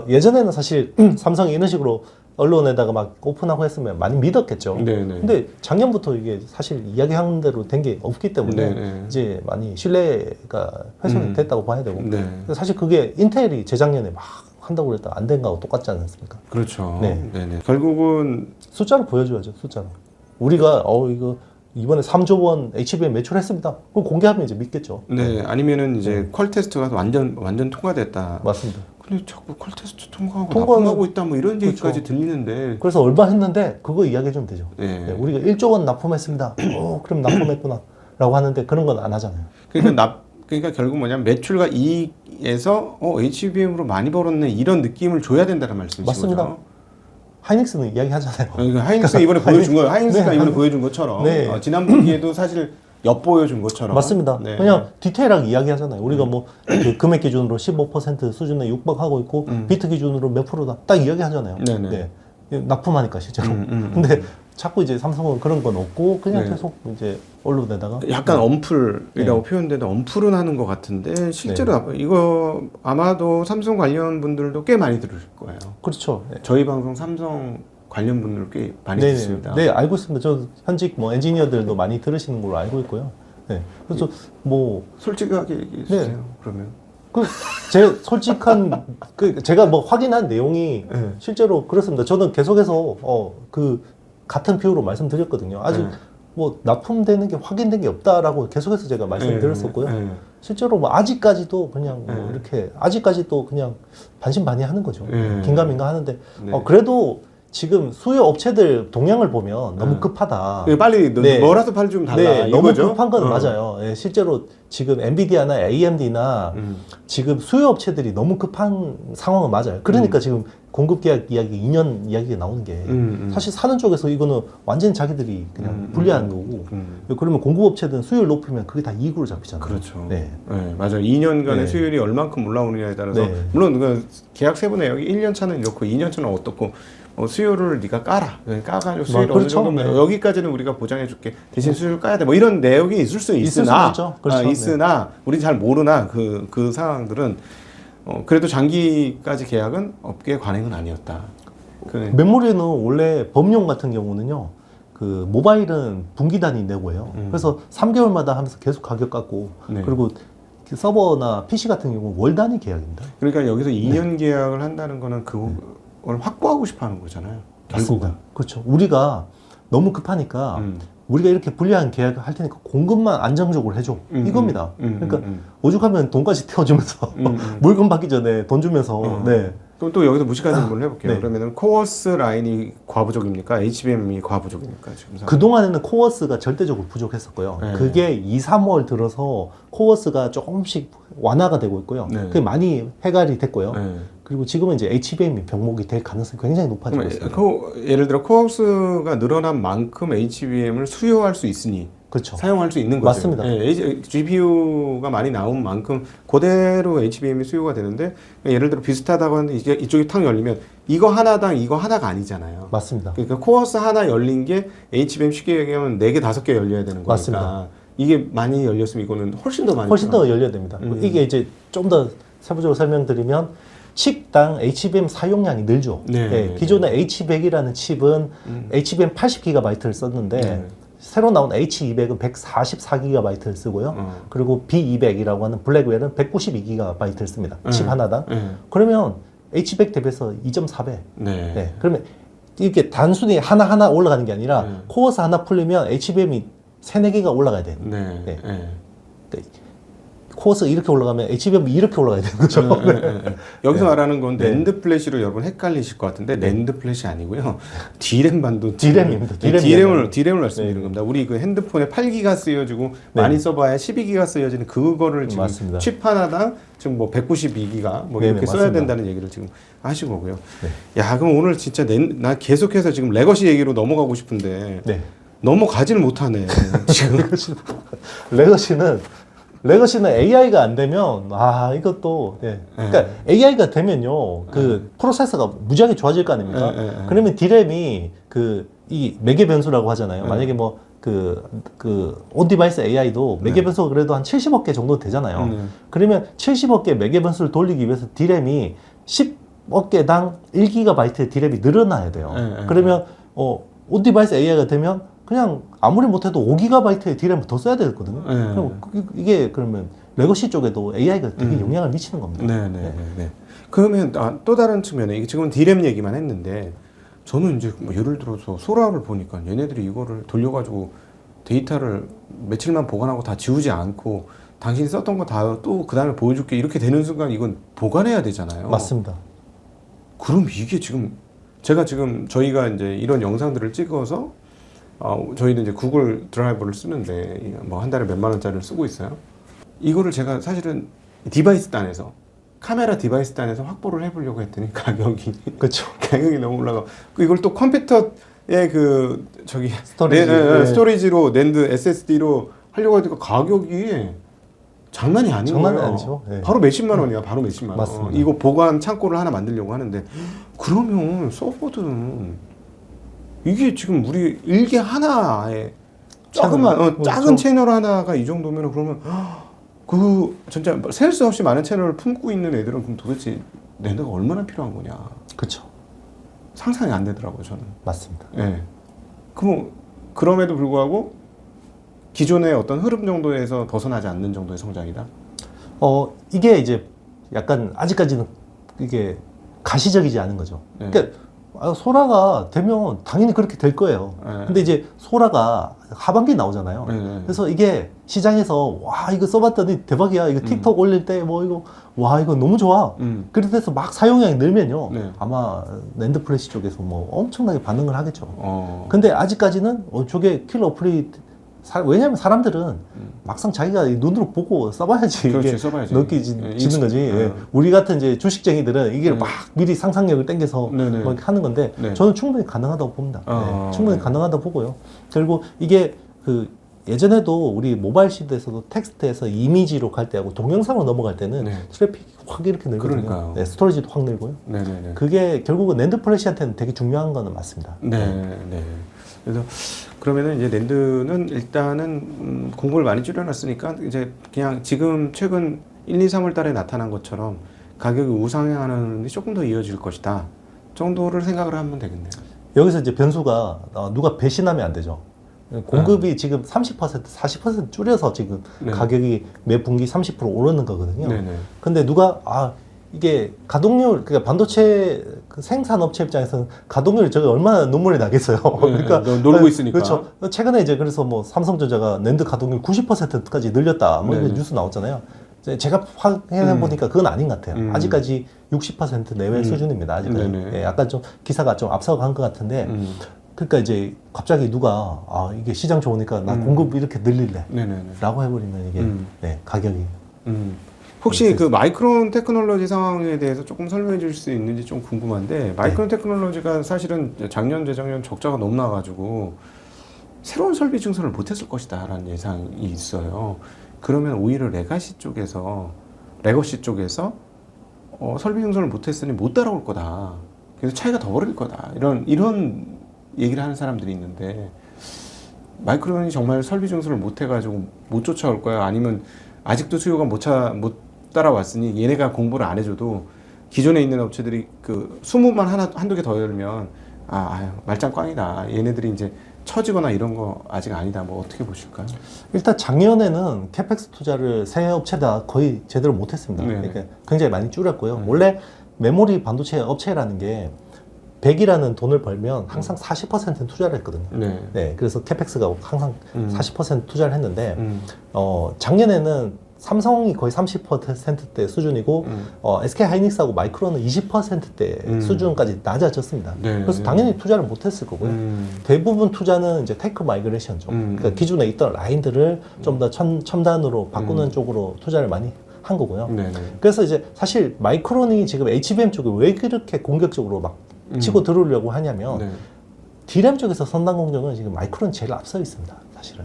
예전에는 사실 삼성이 이런 식으로 언론에다가 막 오픈하고 했으면 많이 믿었겠죠. 네네. 근데 작년부터 이게 사실 이야기한 대로 된 게 없기 때문에 네네. 이제 많이 신뢰가 훼손이 됐다고 봐야 되고. 네. 근데 사실 그게 인텔이 재작년에 막 한다고 그랬다 안 된 거하고 똑같지 않습니까? 그렇죠. 네. 네네. 결국은 숫자로 보여줘야죠. 숫자로. 우리가 이거 이번에 3조 원 HBM 매출했습니다. 그럼 공개하면 이제 믿겠죠. 네, 아니면은 이제 퀄 테스트가 완전 통과됐다. 맞습니다. 근데 자꾸 퀄 테스트 통과하고 통과는- 납품하고 있다 뭐 이런 그렇죠. 얘기까지 들리는데. 그래서 얼마 했는데 그거 이야기해 주면 되죠. 네. 네, 우리가 1조 원 납품했습니다. 그럼 납품했구나. 라고 하는데 그런 건 안 하잖아요. 그러니까 결국 뭐냐면 매출과 이익에서 HBM으로 많이 벌었네 이런 느낌을 줘야 된다는 말씀이신 맞습니다. 거죠. 하이닉스는 이야기 하잖아요. 그러니까 하이닉스가 이번에 보여준 거예요. 하이닉스가 네, 이번에 보여준 것처럼 네. 지난 분기에도 사실 엿보여준 것처럼. 맞습니다. 네. 그냥 디테일하게 이야기 하잖아요. 우리가 뭐 그 금액 기준으로 15% 수준에 육박하고 있고 비트 기준으로 몇 프로다 딱 이야기 하잖아요. 네네. 네. 납품하니까 실제로. 음. 근데 자꾸 이제 삼성은 그런 건 없고 그냥 네. 계속 이제 언론에다가 약간 언플이라고 네. 표현되는 언플은 하는 것 같은데 실제로 이거 아마도 삼성 관련 분들도 꽤 많이 들으실 거예요. 그렇죠. 네. 저희 방송 삼성 관련 분들 꽤 많이 네네. 듣습니다. 네, 알고 있습니다. 저 현직 뭐 엔지니어들도 많이 들으시는 걸로 알고 있고요. 네. 그래서 뭐 솔직하게 얘기해 주세요. 네. 그러면. 제 솔직한 제가 뭐 확인한 내용이 네. 실제로 그렇습니다. 저는 계속해서 그 같은 비율로 말씀드렸거든요. 아직 네. 뭐 납품되는 게 확인된 게 없다라고 계속해서 제가 말씀드렸었고요. 실제로 뭐 아직까지도 그냥 뭐 이렇게 아직까지도 그냥 반신반의하는 거죠. 긴가민가 하는데 그래도 지금 수요 업체들 동향을 보면 너무 급하다. 빨리 뭐라도 빨리 좀 달라. 네, 너무 이거죠? 급한 건 맞아요. 예, 실제로 지금 엔비디아나 AMD나 지금 수요 업체들이 너무 급한 상황은 맞아요. 그러니까 지금 공급 계약 이야기 2년 이야기가 나오는 게 사실 사는 쪽에서 이거는 완전히 자기들이 그냥 불리한 거고 그러면 공급 업체들은 수요를 높이면 그게 다 이익으로 잡히잖아요. 그렇죠. 네. 네, 맞아요. 2년간의 네. 수율이 얼만큼 올라오느냐에 따라서 네. 물론 그 계약 세부 내역이 1년 차는 이렇고 2년 차는 어떻고 수요를 네가 까라. 까가지고 수요를 어느 그렇죠. 정도면 네. 여기까지는 우리가 보장해줄게. 대신 수요를 까야 돼. 뭐 이런 내용이 있을 수 있으나, 있죠. 그렇죠. 있으나 우리 잘 모르나 그 상황들은 그래도 장기까지 계약은 업계 관행은 아니었다. 메모리는 원래 범용 같은 경우는요. 그 모바일은 분기 단위 내고 해요. 그래서 3개월마다 하면서 계속 가격 깎고 네. 그리고 서버나 PC 같은 경우는 월 단위 계약입니다. 그러니까 여기서 2년 계약을 한다는 거는 그걸 확보하고 싶어 하는 거잖아요. 결국은. 그렇죠. 우리가 너무 급하니까 우리가 이렇게 불리한 계약을 할 테니까 공급만 안정적으로 해줘. 이겁니다. 그러니까 오죽하면 돈까지 태워주면서 물건 받기 전에 돈 주면서 네. 또 여기서 무식한 질문을 해볼게요. 네. 그러면은 코어스 라인이 과부족입니까? HBM이 과부족입니까? 지금 그동안에는 코어스가 절대적으로 부족했었고요. 네. 그게 2, 3월 들어서 코어스가 조금씩 완화가 되고 있고요. 네. 그게 많이 해갈이 됐고요. 네. 그리고 지금은 이제 HBM이 병목이 될 가능성이 굉장히 높아지고 있습니다. 예를 들어 코어스가 늘어난 만큼 HBM을 수요할 수 있으니 그렇죠. 사용할 수 있는 거죠. 맞습니다. GPU가 많이 나온 만큼 그대로 HBM이 수요가 되는데 예를 들어 비슷하다고 하는데 이제 이쪽이 탁 열리면 이거 하나당 이거 하나가 아니잖아요. 맞습니다. 그러니까 코어스 하나 열린 게 HBM 쉽게 얘기하면 4개, 5개 열려야 되는 거니까. 맞습니다. 이게 많이 열렸으면 이거는 훨씬 더 많이 훨씬 더 열려야 됩니다. 이게 이제 좀 더 세부적으로 설명드리면 칩당 HBM 사용량이 늘죠. 네. 기존의 H100이라는 칩은 HBM 80GB를 썼는데 새로 나온 H200은 144GB를 쓰고요. 그리고 B200이라고 하는 블랙웰은 192GB를 씁니다. 칩 하나당. 그러면 H100 대비해서 2.4배. 네. 네. 그러면 이게 단순히 하나하나 올라가는 게 아니라 코어스 하나 풀리면 HBM이 3, 4개가 올라가야 돼요. 네. 네. 네. 그러니까 코어스 이렇게 올라가면 HBM이 이렇게 올라가야 되는 거죠. 여기서 네. 말하는 건 네. 낸드 플래시로 여러분 헷갈리실 것 같은데 낸드 플래시 아니고요. D램 반도체. D램입니다. D램을 말씀드리는 네. 겁니다. 우리 그 핸드폰에 8기가 쓰여지고 네. 많이 써봐야 12기가 쓰여지는 그거를 지금 맞습니다. 칩 하나당 지금 뭐 192기가 뭐 네네, 이렇게 써야 맞습니다. 된다는 얘기를 지금 하신 거고요. 네. 야, 그럼 오늘 진짜 나 계속해서 지금 레거시 얘기로 넘어가고 싶은데 네. 넘어가지를 못하네. 지금. 레거시는 AI가 안 되면 이것도 그러니까 AI가 되면요 그 프로세서가 무지하게 좋아질 거 아닙니까? 그러면 D램이 이 매개 변수라고 하잖아요. 만약에 뭐 온 디바이스 AI도 매개 변수가 그래도 한 70억 개 정도 되잖아요. 그러면 70억 개 매개 변수를 돌리기 위해서 D램이 10억 개당 1GB D램이 늘어나야 돼요. 그러면 온 디바이스 AI가 되면 그냥 아무리 못해도 5GB의 D램을 더 써야 되거든요. 그럼 이게 그러면 레거시 쪽에도 AI가 되게 영향을 미치는 겁니다. 네. 그러면 또 다른 측면에 이게 지금은 D램 얘기만 했는데 저는 이제 뭐 예를 들어서 소라를 보니까 얘네들이 이거를 돌려가지고 데이터를 며칠만 보관하고 다 지우지 않고 당신이 썼던 거 다 또 그 다음에 보여줄게 이렇게 되는 순간 이건 보관해야 되잖아요. 맞습니다. 그럼 이게 지금 저희가 이제 이런 영상들을 찍어서 저희는 이제 구글 드라이버를 쓰는데 뭐 한 달에 몇만 원짜리를 쓰고 있어요. 이거를 제가 사실은 디바이스 단에서 카메라 디바이스 단에서 확보를 해보려고 했더니 가격이 너무 올라가. 이걸 또 컴퓨터에 스토리지로 낸드 SSD로 하려고 하니까 가격이 장난이 아닌 거예요. 장난이 아니죠. 네. 바로 몇십만 원이야. 바로 몇십만 원. 맞습니다. 이거 보관 창고를 하나 만들려고 하는데 그러면 서버들은 이게 지금 우리 일개 하나에 조금만 작은 채널 하나가 이 정도면 그러면 진짜 셀 수 없이 많은 채널을 품고 있는 애들은 그럼 도대체 낸드가 얼마나 필요한 거냐? 그렇죠. 상상이 안 되더라고요, 저는. 맞습니다. 예. 그럼에도 불구하고 기존의 어떤 흐름 정도에서 벗어나지 않는 정도의 성장이다. 이게 이제 약간 아직까지는 이게 가시적이지 않은 거죠. 네. 그러니까 소라가 되면 당연히 그렇게 될 거예요. 네. 근데 이제 소라가 하반기에 나오잖아요. 네. 그래서 이게 시장에서 와 이거 써봤더니 대박이야. 이거 틱톡 올릴 때 뭐 이거 와 이거 너무 좋아. 그렇게 돼서 막 사용량이 늘면요. 네. 아마 낸드 플래시 쪽에서 뭐 엄청나게 반응을 하겠죠. 근데 아직까지는 저게 킬러 어플이 왜냐면 사람들은 막상 자기가 눈으로 보고 써봐야지 그렇지, 이게 써봐야지. 느끼지는 거지. 예. 우리 같은 이제 주식쟁이들은 이게 막 미리 상상력을 땡겨서 네네. 막 하는 건데 네. 저는 충분히 가능하다고 봅니다. 아, 충분히 네. 가능하다고 보고요. 그리고 이게 그 예전에도 우리 모바일 시대에서도 텍스트에서 이미지로 갈 때하고 동영상으로 넘어갈 때는 네. 트래픽이 확 이렇게 늘거든요. 그러니까요. 네, 스토리지도 확 늘고요. 네네네. 그게 결국은 낸드 플래시한테는 되게 중요한 거는 맞습니다. 네. 그래서 그러면은 이제 랜드는 일단은 공고를 많이 줄여놨으니까 이제 그냥 지금 최근 1, 2, 3월 달에 나타난 것처럼 가격이 우상향하는 게 조금 더 이어질 것이다 정도를 생각을 하면 되겠네요. 여기서 이제 변수가 누가 배신하면 안 되죠. 공급이 지금 30%, 40% 줄여서 지금 네. 가격이 매 분기 30% 오르는 거거든요. 네네. 근데 누가 이게 가동률, 그러니까 반도체 그 생산업체 입장에서는 가동률이 저게 얼마나 눈물이 나겠어요. 그러니까 놀고 있으니까. 그렇죠. 최근에 이제 그래서 뭐 삼성전자가 낸드 가동률 90%까지 늘렸다. 뭐 이런 네네. 뉴스 나왔잖아요. 제가 확인해 보니까 그건 아닌 것 같아요. 아직까지 60% 내외 수준입니다. 아직까지. 네네. 예, 약간 좀 기사가 좀 앞서간 것 같은데. 그러니까 이제 갑자기 누가 이게 시장 좋으니까 나 공급 이렇게 늘릴래. 네네네. 라고 해버리면 이게 네, 가격이. 혹시 그 마이크론 테크놀로지 상황에 대해서 조금 설명해 줄 수 있는지 좀 궁금한데 마이크론 테크놀로지가 사실은 작년 재작년 적자가 너무 나가지고 새로운 설비 증설을 못했을 것이다 라는 예상이 있어요. 그러면 오히려 레거시 쪽에서 설비 증설을 못했으니 못 따라올 거다. 그래서 차이가 더 벌어질 거다. 이런 얘기를 하는 사람들이 있는데 마이크론이 정말 설비 증설을 못 해가지고 못 쫓아올 거야? 아니면 아직도 수요가 못 따라왔으니 얘네가 공부를 안 해줘도 기존에 있는 업체들이 그 수무만 한두 개 더 열면 말짱 꽝이다. 얘네들이 이제 처지거나 이런 거 아직 아니다. 뭐 어떻게 보실까요? 일단 작년에는 캐펙스 투자를 새 업체다 거의 제대로 못했습니다. 그러니까 굉장히 많이 줄였고요. 원래 메모리 반도체 업체라는 게 100이라는 돈을 벌면 항상 40%는 투자를 했거든요. 네, 그래서 캐펙스가 항상 40% 투자를 했는데 작년에는 삼성이 거의 30%대 수준이고 SK 하이닉스하고 마이크론은 20%대 수준까지 낮아졌습니다. 그래서 당연히 투자를 못했을 거고요. 대부분 투자는 이제 테크 마이그레이션 쪽, 그러니까 기존에 있던 라인들을 좀 더 첨단으로 바꾸는 쪽으로 투자를 많이 한 거고요. 그래서 이제 사실 마이크론이 지금 HBM 쪽에 왜 그렇게 공격적으로 막 치고 들어오려고 하냐면 D램 쪽에서 선단 공정은 지금 마이크론 제일 앞서 있습니다. 사실은.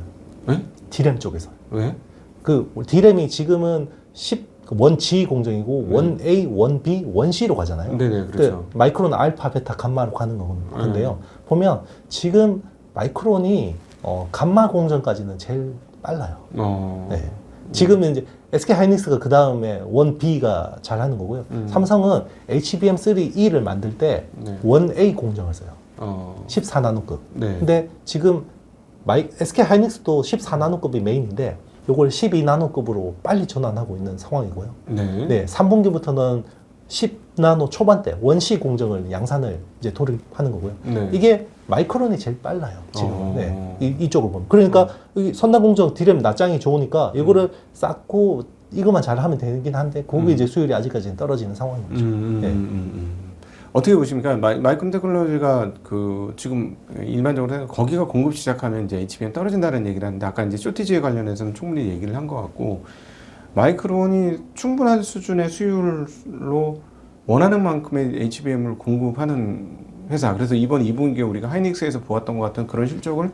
D램 쪽에서. 왜? 그 D램이 지금은 1G 공정이고 1A, 1B, 1C로 가잖아요. 네네, 그렇죠. 마이크론 알파, 베타, 감마로 가는 건데요. 보면 지금 마이크론이 감마 공정까지는 제일 빨라요. 네. 지금은 이제 SK 하이닉스가 그 다음에 1B가 잘 하는 거고요. 삼성은 HBM3E를 만들 때 1A 공정을 써요. 14나노급. 근데 지금 SK 하이닉스도 14나노급이 메인인데 요걸 12나노급으로 빨리 전환하고 있는 상황이고요. 네, 3분기부터는 10나노 초반대 원시 공정을 양산을 이제 돌입하는 거고요. 이게 마이크론이 제일 빨라요. 지금 이쪽으로 보면. 그러니까 이 선단 공정 D램 낯장이 좋으니까 이거를 쌓고 이것만 잘하면 되긴 한데 거기 이제 수율이 아직까지는 떨어지는 상황인 거죠. 어떻게 보십니까? 마이크론 테크놀로지가 그 지금 일반적으로 거기가 공급 시작하면 이제 HBM 떨어진다는 얘기를 하는데 아까 이제 쇼티지에 관련해서는 충분히 얘기를 한 것 같고 마이크론이 충분한 수준의 수율로 원하는 만큼의 HBM을 공급하는 회사. 그래서 이번 2분기에 우리가 하이닉스에서 보았던 것 같은 그런 실적을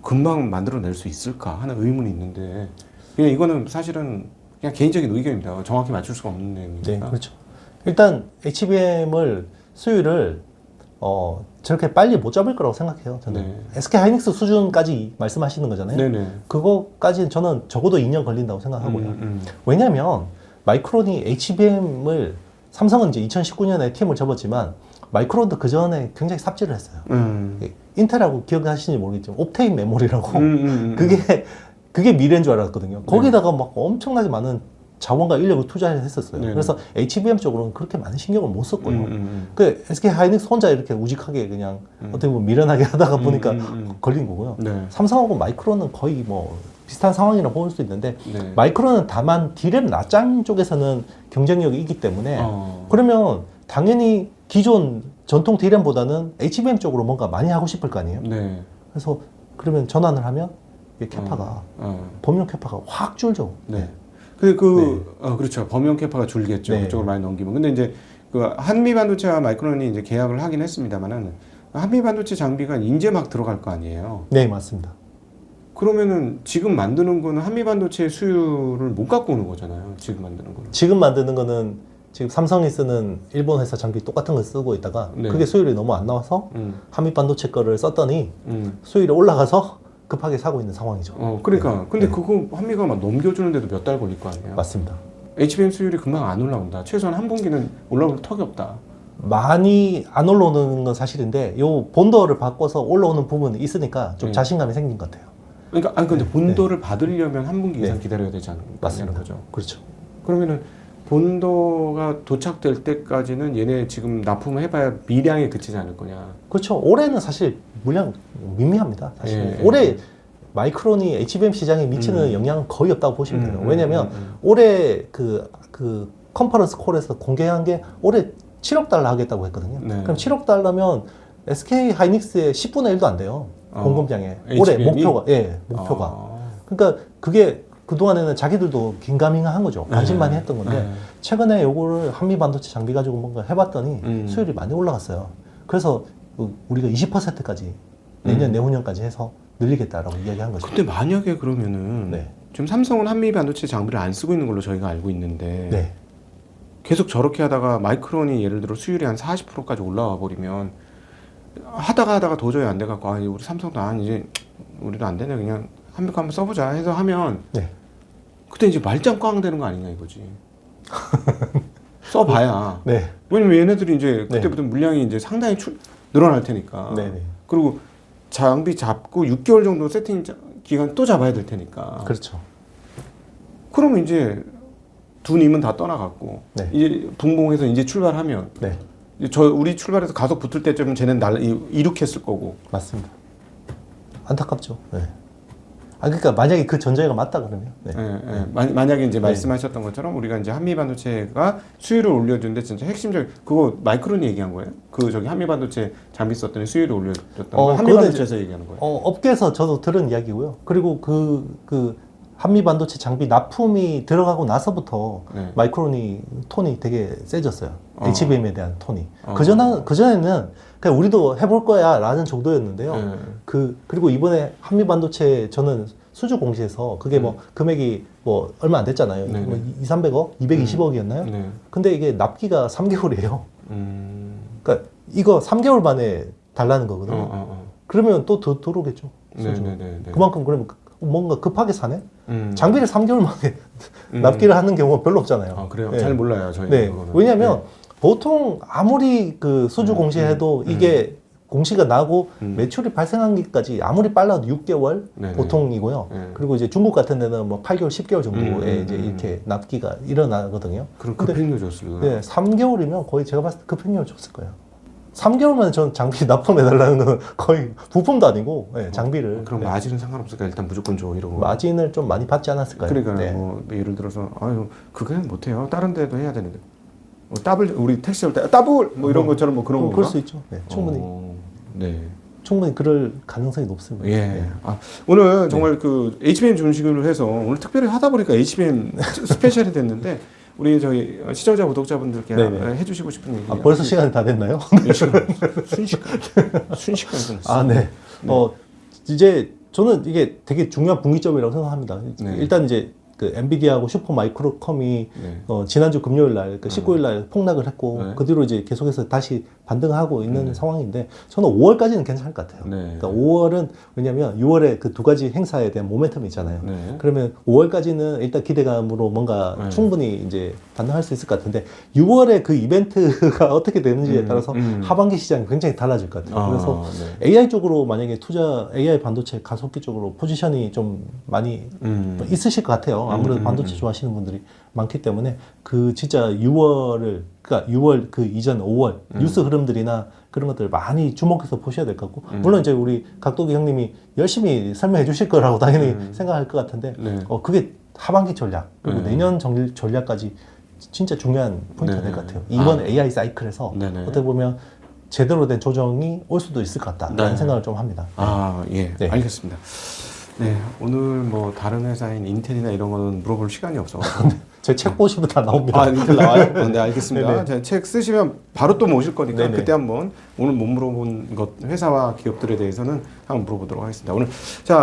금방 만들어낼 수 있을까 하는 의문이 있는데 그냥 이거는 사실은 그냥 개인적인 의견입니다. 정확히 맞출 수가 없는 내용입니다. 네, 그렇죠. 일단 HBM을 수율을 저렇게 빨리 못 잡을 거라고 생각해요. 저는 SK 하이닉스 수준까지 말씀하시는 거잖아요. 그거까지는 저는 적어도 2년 걸린다고 생각하고요. 왜냐하면 마이크론이 HBM을 삼성은 이제 2019년에 팀을 접었지만 마이크론도 그 전에 굉장히 삽질을 했어요. 인텔하고 기억하시는지 모르겠지만 옵테인 메모리라고 그게 미래인 줄 알았거든요. 거기다가 막 엄청나게 많은 자원과 인력을 투자했었어요. 네네. 그래서 HBM 쪽으로는 그렇게 많은 신경을 못 썼고요. 그 SK 하이닉스 혼자 이렇게 우직하게 그냥 어떻게 보면 미련하게 하다가 보니까 걸린 거고요. 네. 삼성하고 마이크론은 거의 뭐 비슷한 상황이라고 볼 수 있는데 네. 마이크론은 다만 디램 낮장 쪽에서는 경쟁력이 있기 때문에 그러면 당연히 기존 전통 디램보다는 HBM 쪽으로 뭔가 많이 하고 싶을 거 아니에요. 네. 그래서 그러면 전환을 하면 이 캐파가 범용 캐파가 확 줄죠. 네. 그렇죠. 범용 캐파가 줄겠죠. 네. 그쪽으로 많이 넘기면. 근데 이제 그 한미 반도체와 마이크론이 이제 계약을 하긴 했습니다만은 한미 반도체 장비가 이제 막 들어갈 거 아니에요. 네, 맞습니다. 그러면은 지금 만드는 거는 한미 반도체 수율을 못 갖고 오는 거잖아요. 지금 만드는 거는. 지금 만드는 거는 지금 삼성이 쓰는 일본 회사 장비 똑같은 걸 쓰고 있다가 네. 그게 수율이 너무 안 나와서 한미 반도체 거를 썼더니 수율이 올라가서 급하게 사고 있는 상황이죠. 그러니까. 네. 근데 네. 그거 한미가 막 넘겨주는데도 몇 달 걸릴 거 아니에요. 맞습니다. HBM 수율이 금방 안 올라온다. 최소한 한 분기는 올라올 턱이 없다. 많이 안 올라오는 건 사실인데 요 본더를 바꿔서 올라오는 부분이 있으니까 좀 네. 자신감이 생긴 것 같아요. 그러니까 근데 네. 본도를 받으려면 한 분기 이상 네. 기다려야 되지 않는 맞습니다. 거죠. 그렇죠. 그러면은 본도가 도착될 때까지는 얘네 지금 납품을 해봐야 미량에 그치지 않을 거냐. 그렇죠. 올해는 사실 물량 미미합니다. 사실 예, 올해 마이크론이 HBM 시장에 미치는 영향은 거의 없다고 보시면 돼요. 왜냐하면 올해 그 컨퍼런스 콜에서 공개한 게 올해 7억 달러 하겠다고 했거든요. 네. 그럼 7억 달러면 SK 하이닉스의 10분의 1도 안 돼요. 공급량에 올해 HBM 이? 목표가. 그러니까 그게 그동안에는 자기들도 긴가민가한 거죠. 관심 많이 했던 건데 최근에 요거를 한미 반도체 장비 가지고 뭔가 해봤더니 수율이 많이 올라갔어요. 그래서 우리가 20%까지 내년 내후년까지 해서 늘리겠다라고 이야기한 거죠. 근데 만약에 그러면은 네. 지금 삼성은 한미 반도체 장비를 안 쓰고 있는 걸로 저희가 알고 있는데 네. 계속 저렇게 하다가 마이크론이 예를 들어 수율이 한 40%까지 올라와 버리면 하다가 도저히 안 돼갖고 우리 삼성도 이제 우리도 안 되네 그냥 한미 거 한번 써보자 해서 하면 네. 그때 이제 말짱 꽝 되는 거 아니냐 이거지. 써봐야. 네. 왜냐면 얘네들이 이제 그때부터 물량이 이제 상당히 늘어날 테니까. 네네. 그리고 장비 잡고 6개월 정도 세팅 기간 또 잡아야 될 테니까. 그렇죠. 그러면 이제 두 님은 다 떠나갔고 네. 이제 분봉해서 이제 출발하면 네. 이제 우리 출발해서 가속 붙을 때쯤 쟤는 이륙했을 거고. 맞습니다. 안타깝죠. 네. 그러니까 만약에 그 전제가 맞다 그러면. 네. 만약에 이제 말씀하셨던 것처럼 우리가 이제 한미 반도체가 수율을 올려준데 진짜 핵심적 그거 마이크론이 얘기한 거예요? 그 저기 한미 반도체 장비 썼더니 수율을 올려줬던 거 한미 반도체에서 얘기하는 거예요? 업계에서 저도 들은 이야기고요. 그리고 그 한미 반도체 장비 납품이 들어가고 나서부터 마이크론이 톤이 되게 세졌어요. HBM에 대한 톤이. 그전에는 그냥 우리도 해볼 거야 라는 정도였는데요. 그리고 이번에 한미 반도체 저는 수주 공시에서 그게 뭐 금액이 뭐 얼마 안 됐잖아요. 뭐 200~300억? 220억이었나요? 근데 이게 납기가 3개월이에요. 그러니까 이거 3개월 만에 달라는 거거든요. 그러면 또 더 들어오겠죠. 그만큼 그러면 뭔가 급하게 사네? 장비를 3개월 만에 납기를 하는 경우가 별로 없잖아요. 그래요? 네. 잘 몰라요, 저희. 네. 왜냐면 보통 아무리 그 수주 공시해도 이게 공시가 나고 매출이 발생하기까지 아무리 빨라도 6개월 보통이고요. 그리고 이제 중국 같은 데는 뭐 8개월, 10개월 정도에 이제 이렇게 납기가 일어나거든요. 그럼 급행료 줬을까? 네, 3개월이면 거의 제가 봤을 때 급행료를 줬을 거예요. 3개월만에 전 장비 납품해달라는 건 거의 부품도 아니고 장비를. 그럼 마진은 상관없을까? 일단 무조건 줘 이러고. 마진을 좀 많이 받지 않았을까요? 그러니까 뭐 예를 들어서 그건 못해요. 다른 데도 해야 되는데. 더블 우리 택시 올 때 더블 뭐 이런 것처럼 뭐 그런 거. 그럴 수 있죠. 네, 충분히. 충분히 그럴 가능성이 높습니다. 예. 오늘 정말 그 HBM 중심으로 해서 오늘 특별히 하다 보니까 HBM 스페셜이 됐는데 우리 저희 시청자 구독자분들께 해주시고 싶은 얘기. 벌써 시간이 다 됐나요? 순식간에 끝났어요. 네. 이제 저는 이게 되게 중요한 분기점이라고 생각합니다. 일단 이제 그 엔비디아하고 슈퍼마이크로컴이 지난주 금요일 날, 19일 날 폭락을 했고 그 뒤로 이제 계속해서 다시 반등하고 있는 상황인데 저는 5월까지는 괜찮을 것 같아요. 네. 그러니까 5월은 왜냐하면 6월에 그 두 가지 행사에 대한 모멘텀이 있잖아요. 네. 그러면 5월까지는 일단 기대감으로 뭔가 네. 충분히 이제 반등할 수 있을 것 같은데 6월에 그 이벤트가 어떻게 되는지에 따라서 하반기 시장이 굉장히 달라질 것 같아요. 그래서 네. AI 쪽으로 만약에 AI 반도체 가속기 쪽으로 포지션이 좀 많이 있으실 것 같아요. 아무래도 반도체 좋아하시는 분들이 많기 때문에 그 진짜 6그러니까 6월 그 이전 5월 뉴스 흐름들이나 그런 것들 많이 주목해서 보셔야 될 것 같고 물론 이제 우리 각도기 형님이 열심히 설명해 주실 거라고 당연히 생각할 것 같은데 네. 그게 하반기 전략 그리고 네. 내년 전략까지 진짜 중요한 포인트가 될 것 같아요. 네. 이번 AI 사이클에서 네네. 어떻게 보면 제대로 된 조정이 올 수도 있을 것 같다라는 네. 생각을 좀 합니다. 예, 네. 알겠습니다. 네, 오늘 뭐 다른 회사인 인텔이나 이런 거는 물어볼 시간이 없어. 제 책 보시면 다 나옵니다. 인텔 나와요? 네, 알겠습니다. 네네. 제 책 쓰시면 바로 또 모실 거니까 네네. 그때 한번 오늘 못 물어본 것 회사와 기업들에 대해서는 한번 물어보도록 하겠습니다.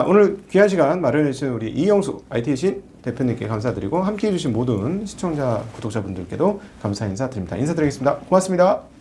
오늘 귀한 시간 마련해 주신 우리 이영수 IT 신 대표님께 감사드리고 함께해 주신 모든 시청자 구독자분들께도 감사 인사드립니다. 인사드리겠습니다. 고맙습니다.